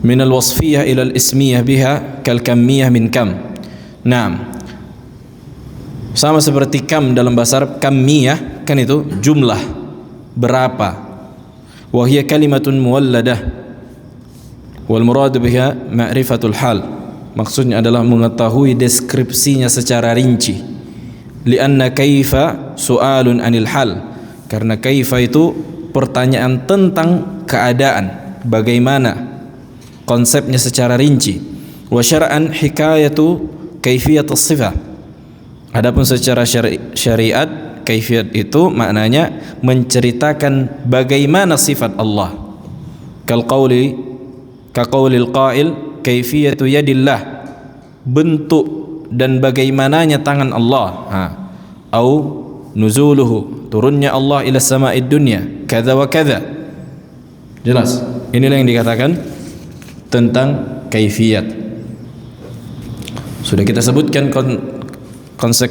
Speaker 1: min al-wasfiyyah ila al-ismiyyah biha kal kammiyah min kam. Naam. Sama seperti kam dalam bahasa Arab, kammiyah kan itu jumlah, berapa. Wa hiya kalimatun muwalladah wal muradu biha ma'rifatul hal. Maksudnya adalah mengetahui deskripsinya secara rinci. Lianna kaifa su'alun anil hal. Karena kaifa itu pertanyaan tentang keadaan, bagaimana konsepnya secara rinci. Wa syar'an hikayatu kaifiyatus sifah. Adapun secara syariat, kaifiyat itu maknanya menceritakan bagaimana sifat Allah. Kal qauli kaqaulil qail kaifiyatu yadillah, bentuk dan bagaimananya tangan Allah. Au nuzuluhu, turunnya Allah ila sama'id dunya kadza wa kadza. Jelas, inilah yang dikatakan tentang kaifiyat. Sudah kita sebutkan konsep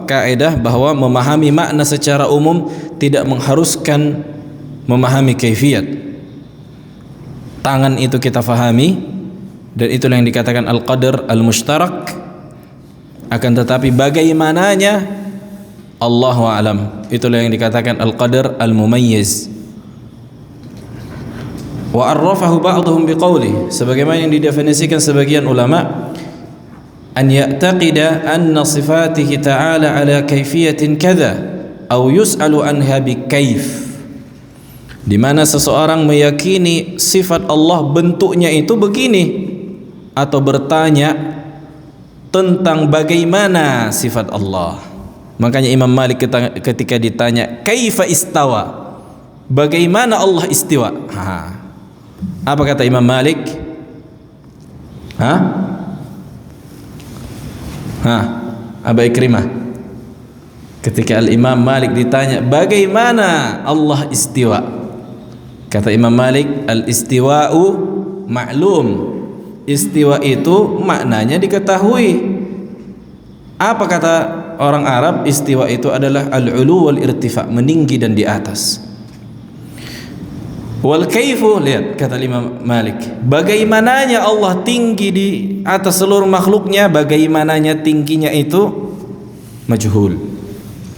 Speaker 1: kaidah bahwa memahami makna secara umum tidak mengharuskan memahami kaifiyat. Tangan itu kita fahami, dan itulah yang dikatakan al-qadar al-mushtarak. Akan tetapi bagaimananya Allahu a'lam, itulah yang dikatakan al-qadar al-mumayyiz. Wa arrafahu ba'dhum biqauli, sebagaimana yang didefinisikan sebagian ulama, an ya'taqida anna sifatihi ta'ala ala kaifiyatin kadza aw yus'alu anha bi kaif. Di mana seseorang meyakini sifat Allah bentuknya itu begini, atau bertanya tentang bagaimana sifat Allah. Makanya Imam Malik ketika ditanya kaifa istawa, bagaimana Allah istiwa, apa kata Imam Malik? Aba Ikrimah, ketika Al-Imam Malik ditanya bagaimana Allah istiwa, kata Imam Malik, al-istiwa'u ma'lum. Istiwa itu maknanya diketahui. Apa kata orang Arab? Istiwa itu adalah al-ulu wal irtifa, meninggi dan di atas. Wal kaifu, lihat kata Imam Malik, bagaimananya Allah tinggi di atas seluruh makhluknya, bagaimananya tingginya itu majhul,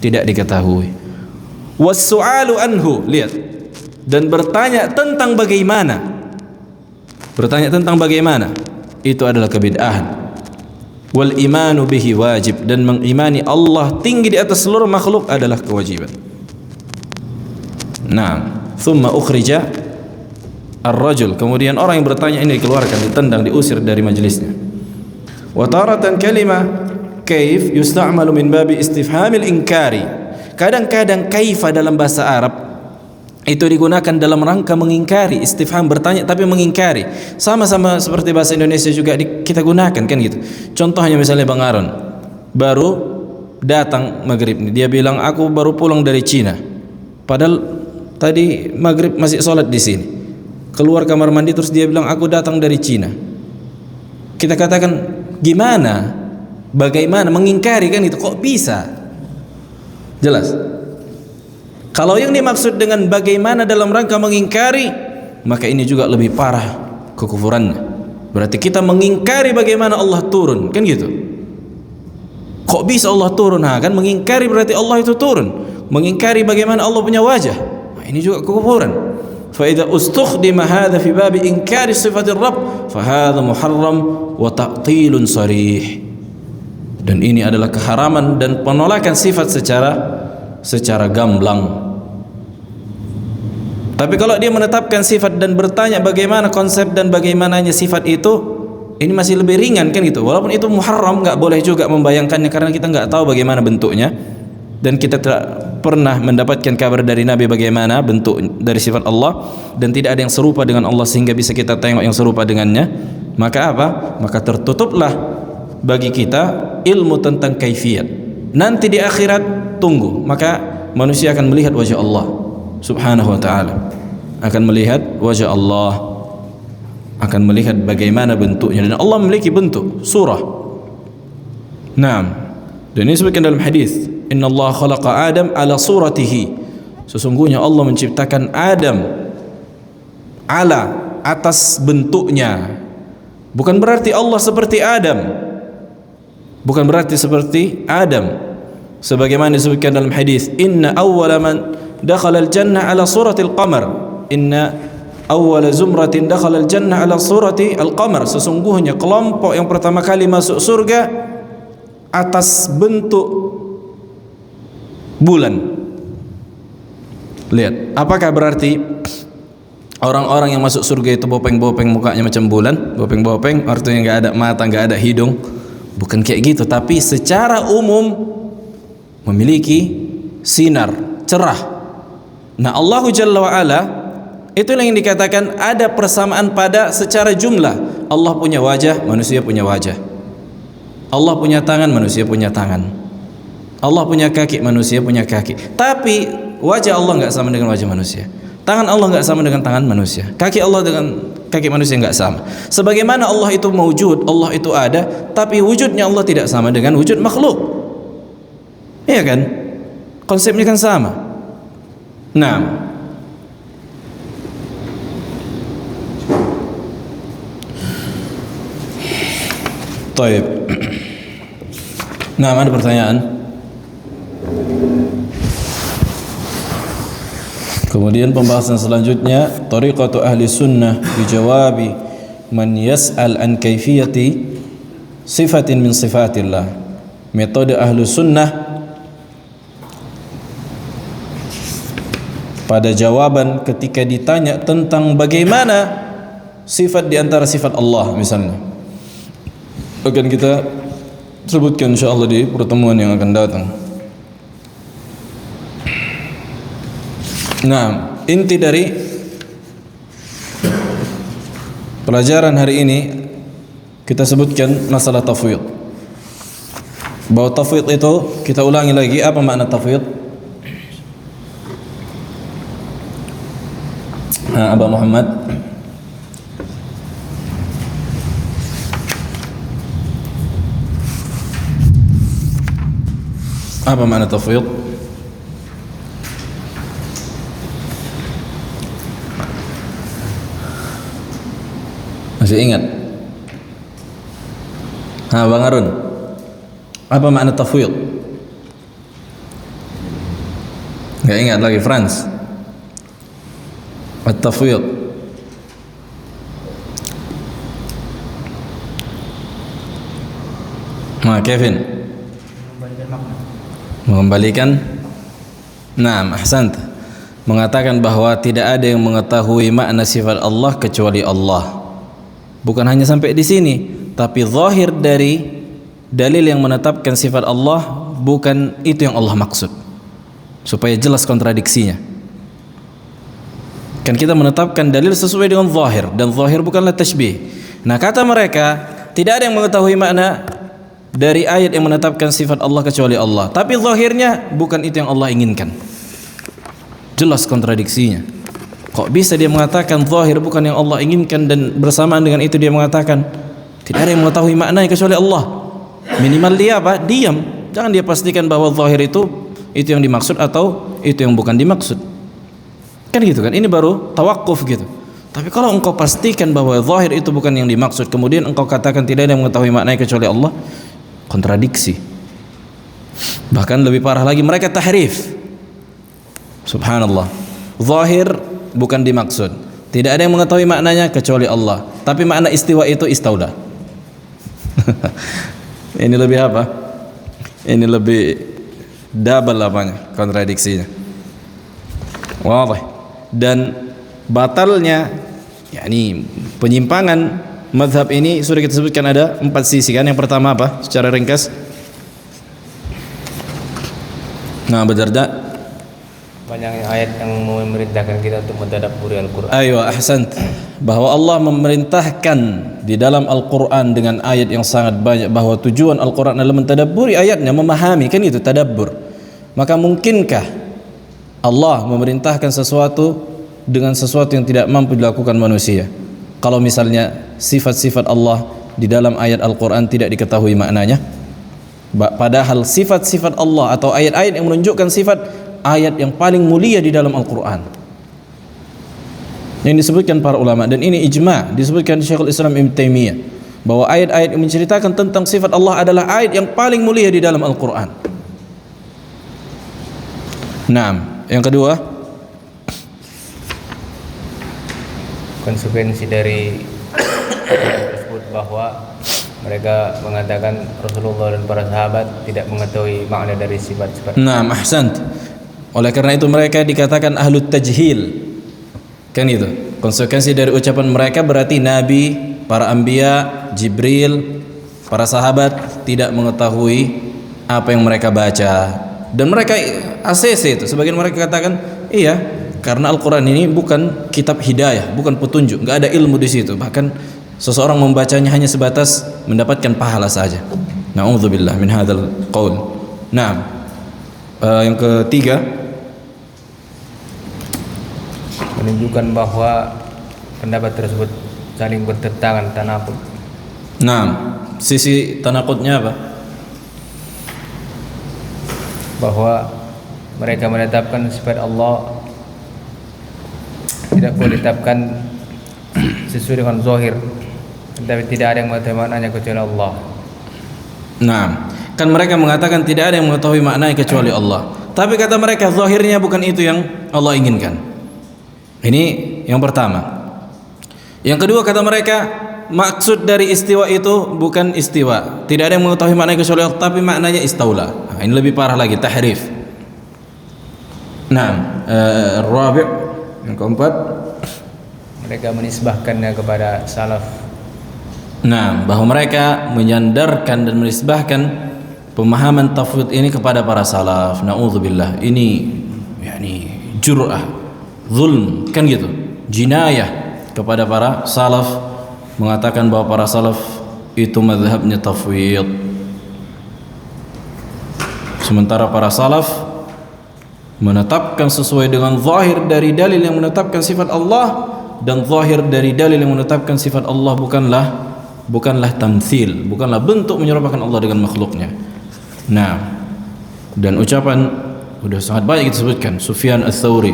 Speaker 1: tidak diketahui. Was su'alu anhu, lihat, dan bertanya tentang bagaimana, itu adalah kebid'ahan. Wal imanu bihi wajib, dan mengimani Allah tinggi di atas seluruh makhluk adalah kewajiban. Nah, thumma ukhrija ar-rajul, kemudian orang yang bertanya ini dikeluarkan, ditendang, diusir dari majelisnya. Wa taratan kalimah kaif yusta'malu min babi istifhamil inkari. Kadang-kadang kaifa dalam bahasa Arab itu digunakan dalam rangka mengingkari, istifham, bertanya tapi mengingkari. Sama-sama seperti bahasa Indonesia juga kita gunakan, kan gitu. Contohnya misalnya Bang Aron baru datang maghrib, dia bilang aku baru pulang dari Cina, padahal tadi maghrib masih sholat di sini. Keluar kamar mandi terus dia bilang aku datang dari Cina. Kita katakan gimana, bagaimana, mengingkari, kan itu. Kok bisa? Jelas. Kalau yang dimaksud dengan bagaimana dalam rangka mengingkari, maka ini juga lebih parah kekufurannya. Berarti kita mengingkari bagaimana Allah turun, kan gitu. Kok bisa Allah turun? Nah, kan mengingkari berarti Allah itu turun. Mengingkari bagaimana Allah punya wajah. Nah, ini juga kekufuran. Fa idza ustukhdima hadha fi bab inkari sifatir rabb fa hadha muharram wa ta'tilun sarih. Dan ini adalah keharaman dan penolakan sifat secara gamblang. Tapi kalau dia menetapkan sifat dan bertanya bagaimana konsep dan bagaimananya sifat itu, ini masih lebih ringan kan gitu. Walaupun itu muharram, nggak boleh juga membayangkannya karena kita nggak tahu bagaimana bentuknya dan kita tidak pernah mendapatkan kabar dari Nabi bagaimana bentuk dari sifat Allah dan tidak ada yang serupa dengan Allah sehingga bisa kita tengok yang serupa dengannya. Maka apa? Maka tertutuplah bagi kita ilmu tentang kaifiyat. Nanti di akhirat tunggu, maka manusia akan melihat wajah Allah Subhanahu wa ta'ala, akan melihat wajah Allah, akan melihat bagaimana bentuknya, dan Allah memiliki bentuk surah. Naam. Dan ini disebutkan dalam hadis, Inna Allah khalaqa Adam ala suratihi. Sesungguhnya Allah menciptakan Adam ala atas bentuknya. Bukan berarti Allah seperti Adam. Bukan berarti seperti Adam. Sebagaimana disebutkan dalam hadis, Inna awwala man dakhala al-jannah ala surati al-qamar. Inna awwala zumratin dakhala al-jannah ala surati al-qamar. Sesungguhnya kelompok yang pertama kali masuk surga atas bentuk bulan. Lihat, apakah berarti orang-orang yang masuk surga itu bopeng-bopeng mukanya macam bulan? Bopeng-bopeng artinya enggak ada mata, enggak ada hidung. Bukan kayak gitu, tapi secara umum memiliki sinar cerah. Nah, Allah Jalla wa Ala, itulah yang dikatakan ada persamaan pada secara jumlah. Allah punya wajah, manusia punya wajah. Allah punya tangan, manusia punya tangan. Allah punya kaki, manusia punya kaki. Tapi wajah Allah enggak sama dengan wajah manusia. Tangan Allah enggak sama dengan tangan manusia. Kaki Allah dengan kaki manusia enggak sama. Sebagaimana Allah itu mawjud, Allah itu ada, tapi wujudnya Allah tidak sama dengan wujud makhluk. Iya kan? Konsepnya kan sama. Nah, Taib. Nah, ada pertanyaan? Kemudian pembahasan selanjutnya, tariqatu ahli sunnah bijawabi man yas'al an kaifiyati sifatin min sifatillah. Metode ahli sunnah pada jawaban ketika ditanya tentang bagaimana sifat di antara sifat Allah misalnya. Akan kita sebutkan insyaallah di pertemuan yang akan datang. Nah, inti dari pelajaran hari ini kita sebutkan masalah tafwid. Bahwa tafwid itu, kita ulangi lagi, apa makna tafwid? Nah, Abah Muhammad. Apa makna tafwid? Masih ingat? Bang Arun, apa makna tafwid? Gak ingat lagi, Franz? At-tafwid. Kevin? Mengembalikan. Nah, ahsant. Mengatakan bahwa tidak ada yang mengetahui makna sifat Allah kecuali Allah. Bukan hanya sampai di sini, tapi zahir dari dalil yang menetapkan sifat Allah bukan itu yang Allah maksud. Supaya jelas kontradiksinya. Kan kita menetapkan dalil sesuai dengan zahir, dan zahir bukanlah tashbih. Nah, kata mereka, tidak ada yang mengetahui makna dari ayat yang menetapkan sifat Allah kecuali Allah. Tapi zahirnya bukan itu yang Allah inginkan. Jelas kontradiksinya. Kok bisa dia mengatakan zahir bukan yang Allah inginkan, dan bersamaan dengan itu dia mengatakan tidak ada yang mengetahui maknanya kecuali Allah. Minimal dia apa? Diam. Jangan dia pastikan bahwa zahir itu yang dimaksud atau itu yang bukan dimaksud. Kan gitu kan? Ini baru tawakuf gitu. Tapi kalau engkau pastikan bahwa zahir itu bukan yang dimaksud, kemudian engkau katakan tidak ada yang mengetahui maknanya kecuali Allah, kontradiksi. Bahkan lebih parah lagi, mereka tahrif. Subhanallah. Zahir bukan dimaksud. Tidak ada yang mengetahui maknanya kecuali Allah. Tapi makna istiwa itu istaula. Ini lebih apa? Ini lebih double apanya? Kontradiksinya. Wadah. Dan batalnya, yakni penyimpangan mazhab ini sudah kita sebutkan ada 4 sisi kan. Yang pertama apa? Secara ringkas. Nah, Darda,
Speaker 3: banyak ayat yang memerintahkan kita untuk mentadabburi Al-Quran.
Speaker 1: Ayo, ahsant. Bahwa Allah memerintahkan di dalam Al-Quran dengan ayat yang sangat banyak, bahwa tujuan Al-Quran adalah mentadabburi ayatnya, memahami, kan itu tadabbur. Maka mungkinkah Allah memerintahkan sesuatu dengan sesuatu yang tidak mampu dilakukan manusia? Kalau misalnya sifat-sifat Allah di dalam ayat Al-Quran tidak diketahui maknanya, padahal sifat-sifat Allah atau ayat-ayat yang menunjukkan sifat ayat yang paling mulia di dalam Al-Quran yang disebutkan para ulama, dan ini ijma' disebutkan Syekhul Islam Ibn Taimiyah, bahwa ayat-ayat yang menceritakan tentang sifat Allah adalah ayat yang paling mulia di dalam Al-Quran. Nah, yang kedua,
Speaker 3: konsekuensi dari tersebut bahwa mereka mengatakan Rasulullah dan para sahabat tidak mengetahui makna dari sifat-sifat.
Speaker 1: nah, ahsant. Oleh karena itu mereka dikatakan ahlut tajhil. Kan itu konsekuensi dari ucapan mereka, berarti Nabi, para anbiya, Jibril, para sahabat tidak mengetahui apa yang mereka baca. Dan mereka ACC itu, sebagian mereka katakan iya, karena Al-Quran ini bukan kitab hidayah, bukan petunjuk, nggak ada ilmu di situ. Bahkan seseorang membacanya hanya sebatas mendapatkan pahala saja. Na'udzubillah min hadzal qaul. Nah, yang ketiga,
Speaker 3: menunjukkan bahwa pendapat tersebut saling bertentangan, tanaqud.
Speaker 1: nah, sisi tanaqudnya apa?
Speaker 3: Bahwa mereka menetapkan sifat Allah tidak boleh ditetapkan sesuai dengan zahir, tapi tidak ada yang mengetahui maknanya kecuali Allah.
Speaker 1: Nah, kan mereka mengatakan tidak ada yang mengetahui maknanya kecuali Allah. Tapi kata mereka zahirnya bukan itu yang Allah inginkan. Ini yang pertama. Yang kedua, kata mereka maksud dari istiwa itu bukan istiwa. Tidak ada yang mengetahui maknanya kecuali Allah, tapi maknanya istaula. Nah, ini lebih parah lagi, tahrif. Nah, rabi', yang keempat,
Speaker 3: mereka menisbahkannya kepada salaf.
Speaker 1: nah, bahwa mereka menyandarkan dan menisbahkan pemahaman tafwid ini kepada para salaf. Na'udzubillah. Ini yakni jur'ah, zulm, kan gitu, jinayah kepada para salaf, mengatakan bahwa para salaf itu mazhabnya tafwid, sementara para salaf menetapkan sesuai dengan zahir dari dalil yang menetapkan sifat Allah, dan zahir dari dalil yang menetapkan sifat Allah bukanlah tamtsil, bukanlah bentuk menyerupakan Allah dengan makhluknya. Nah, dan ucapan sudah sangat banyak kita sebutkan. Sufyan Ats-Tsauri,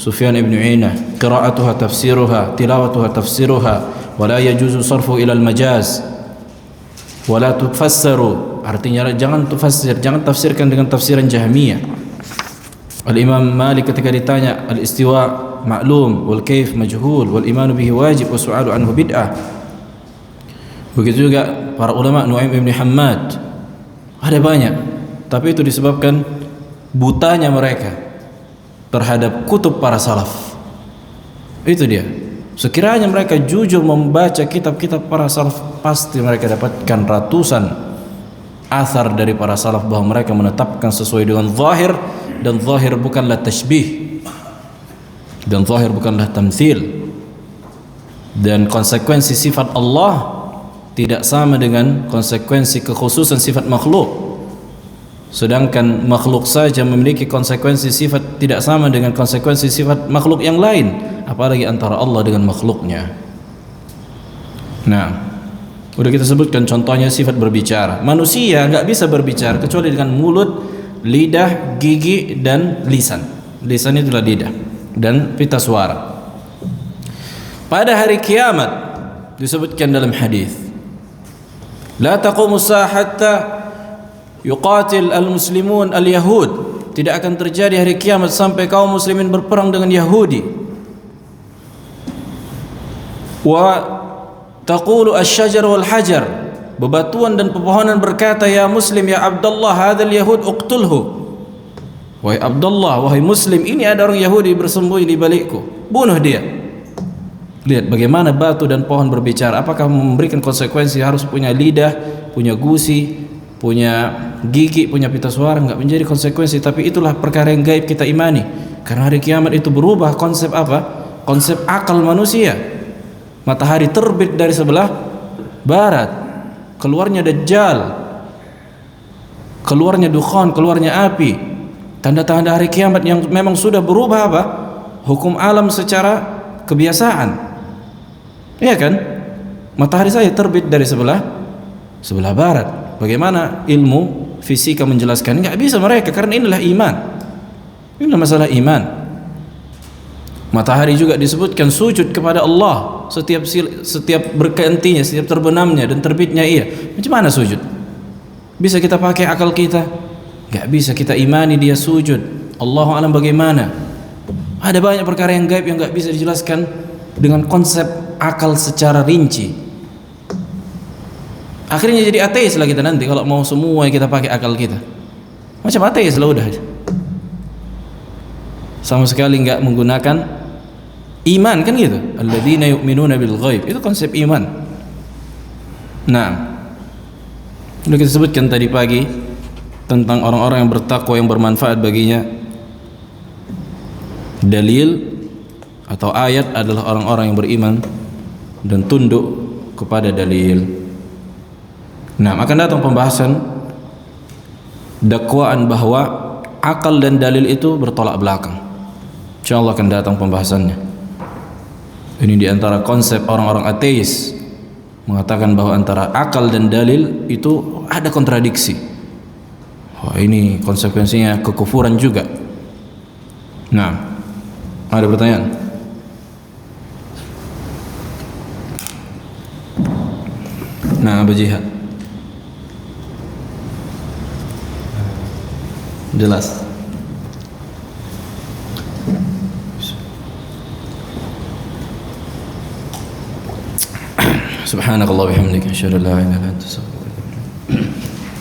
Speaker 1: Sufyan ibn Uyainah, qira'atuha tafsiruha, tilawatuha tafsiruha, wa la yajuzu sarfu ila al-majaz wa la tufassaru, artinya jangan tufassir, jangan tafsirkan dengan tafsiran Jahmiyah. Al-Imam Malik ketika ditanya al-istiwa ma'lum wal kaif majhul wal imanu bihi wajib wa su'alu anhu bid'ah. Begitu juga para ulama, Nu'aim ibn Hammad, ada banyak, tapi itu disebabkan butanya mereka terhadap kutub para salaf. Itu dia. Sekiranya mereka jujur membaca kitab-kitab para salaf, pasti mereka dapatkan ratusan athar dari para salaf bahwa mereka menetapkan sesuai dengan zahir, dan zahir bukanlah tashbih, dan zahir bukanlah tamtsil, dan konsekuensi sifat Allah tidak sama dengan konsekuensi kekhususan sifat makhluk. Sedangkan makhluk saja memiliki konsekuensi sifat tidak sama dengan konsekuensi sifat makhluk yang lain, apalagi antara Allah dengan makhluknya. Nah, udah kita sebutkan contohnya sifat berbicara. Manusia nggak bisa berbicara kecuali dengan mulut, lidah, gigi, dan lisan. Lisan itulah lidah dan pita suara. Pada hari kiamat disebutkan dalam hadis, la taqumu sa'ah hatta yuqatil al-muslimun al-yahud, tidak akan terjadi hari kiamat sampai kaum muslimin berperang dengan Yahudi. Wa taqulu asy-syajar wal hajar, bebatuan dan pepohonan berkata, ya muslim ya Abdullah hadzal yahud uqtulhu, wahai Abdullah, wahai muslim, ini ada orang Yahudi bersembunyi di balikku, bunuh dia. Lihat bagaimana batu dan pohon berbicara. Apakah memberikan konsekuensi harus punya lidah, punya gusi, punya gigi, punya pita suara? Enggak menjadi konsekuensi, tapi itulah perkara yang gaib kita imani. Karena hari kiamat itu berubah konsep apa? Konsep akal manusia. Matahari terbit dari sebelah barat, keluarnya Dajjal, keluarnya dukhan, keluarnya api. Tanda-tanda hari kiamat yang memang sudah berubah apa? Hukum alam secara kebiasaan. Iya kan? Matahari saya terbit dari sebelah barat. Bagaimana ilmu fisika menjelaskan? Enggak bisa mereka, karena inilah iman. Inilah masalah iman. Matahari juga disebutkan sujud kepada Allah setiap bergantinya, setiap terbenamnya dan terbitnya ia. Macam mana sujud? Bisa kita pakai akal kita? Enggak bisa. Kita imani dia sujud. Allahu a'lam bagaimana? Ada banyak perkara yang gaib yang enggak bisa dijelaskan dengan konsep akal secara rinci. Akhirnya jadi ateis lah kita nanti kalau mau semua kita pakai akal kita. Macam ateis lah udah. Sama sekali enggak menggunakan iman, kan gitu. Alladzina yu'minuna bil ghaib. Itu konsep iman. Nah, sudah kita sebutkan tadi pagi tentang orang-orang yang bertakwa yang bermanfaat baginya. Dalil atau ayat adalah orang-orang yang beriman dan tunduk kepada dalil. Nah, akan datang pembahasan dakwaan bahwa akal dan dalil itu bertolak belakang. Insyaallah akan datang pembahasannya. Ini di antara konsep orang-orang ateis, mengatakan bahwa antara akal dan dalil itu ada kontradiksi. Wah, ini konsekuensinya kekufuran juga. Nah, ada pertanyaan? Nah, Abu Jihad jelas. Subhanakallah wa bihamdika asyhadu an la ilaha illa anta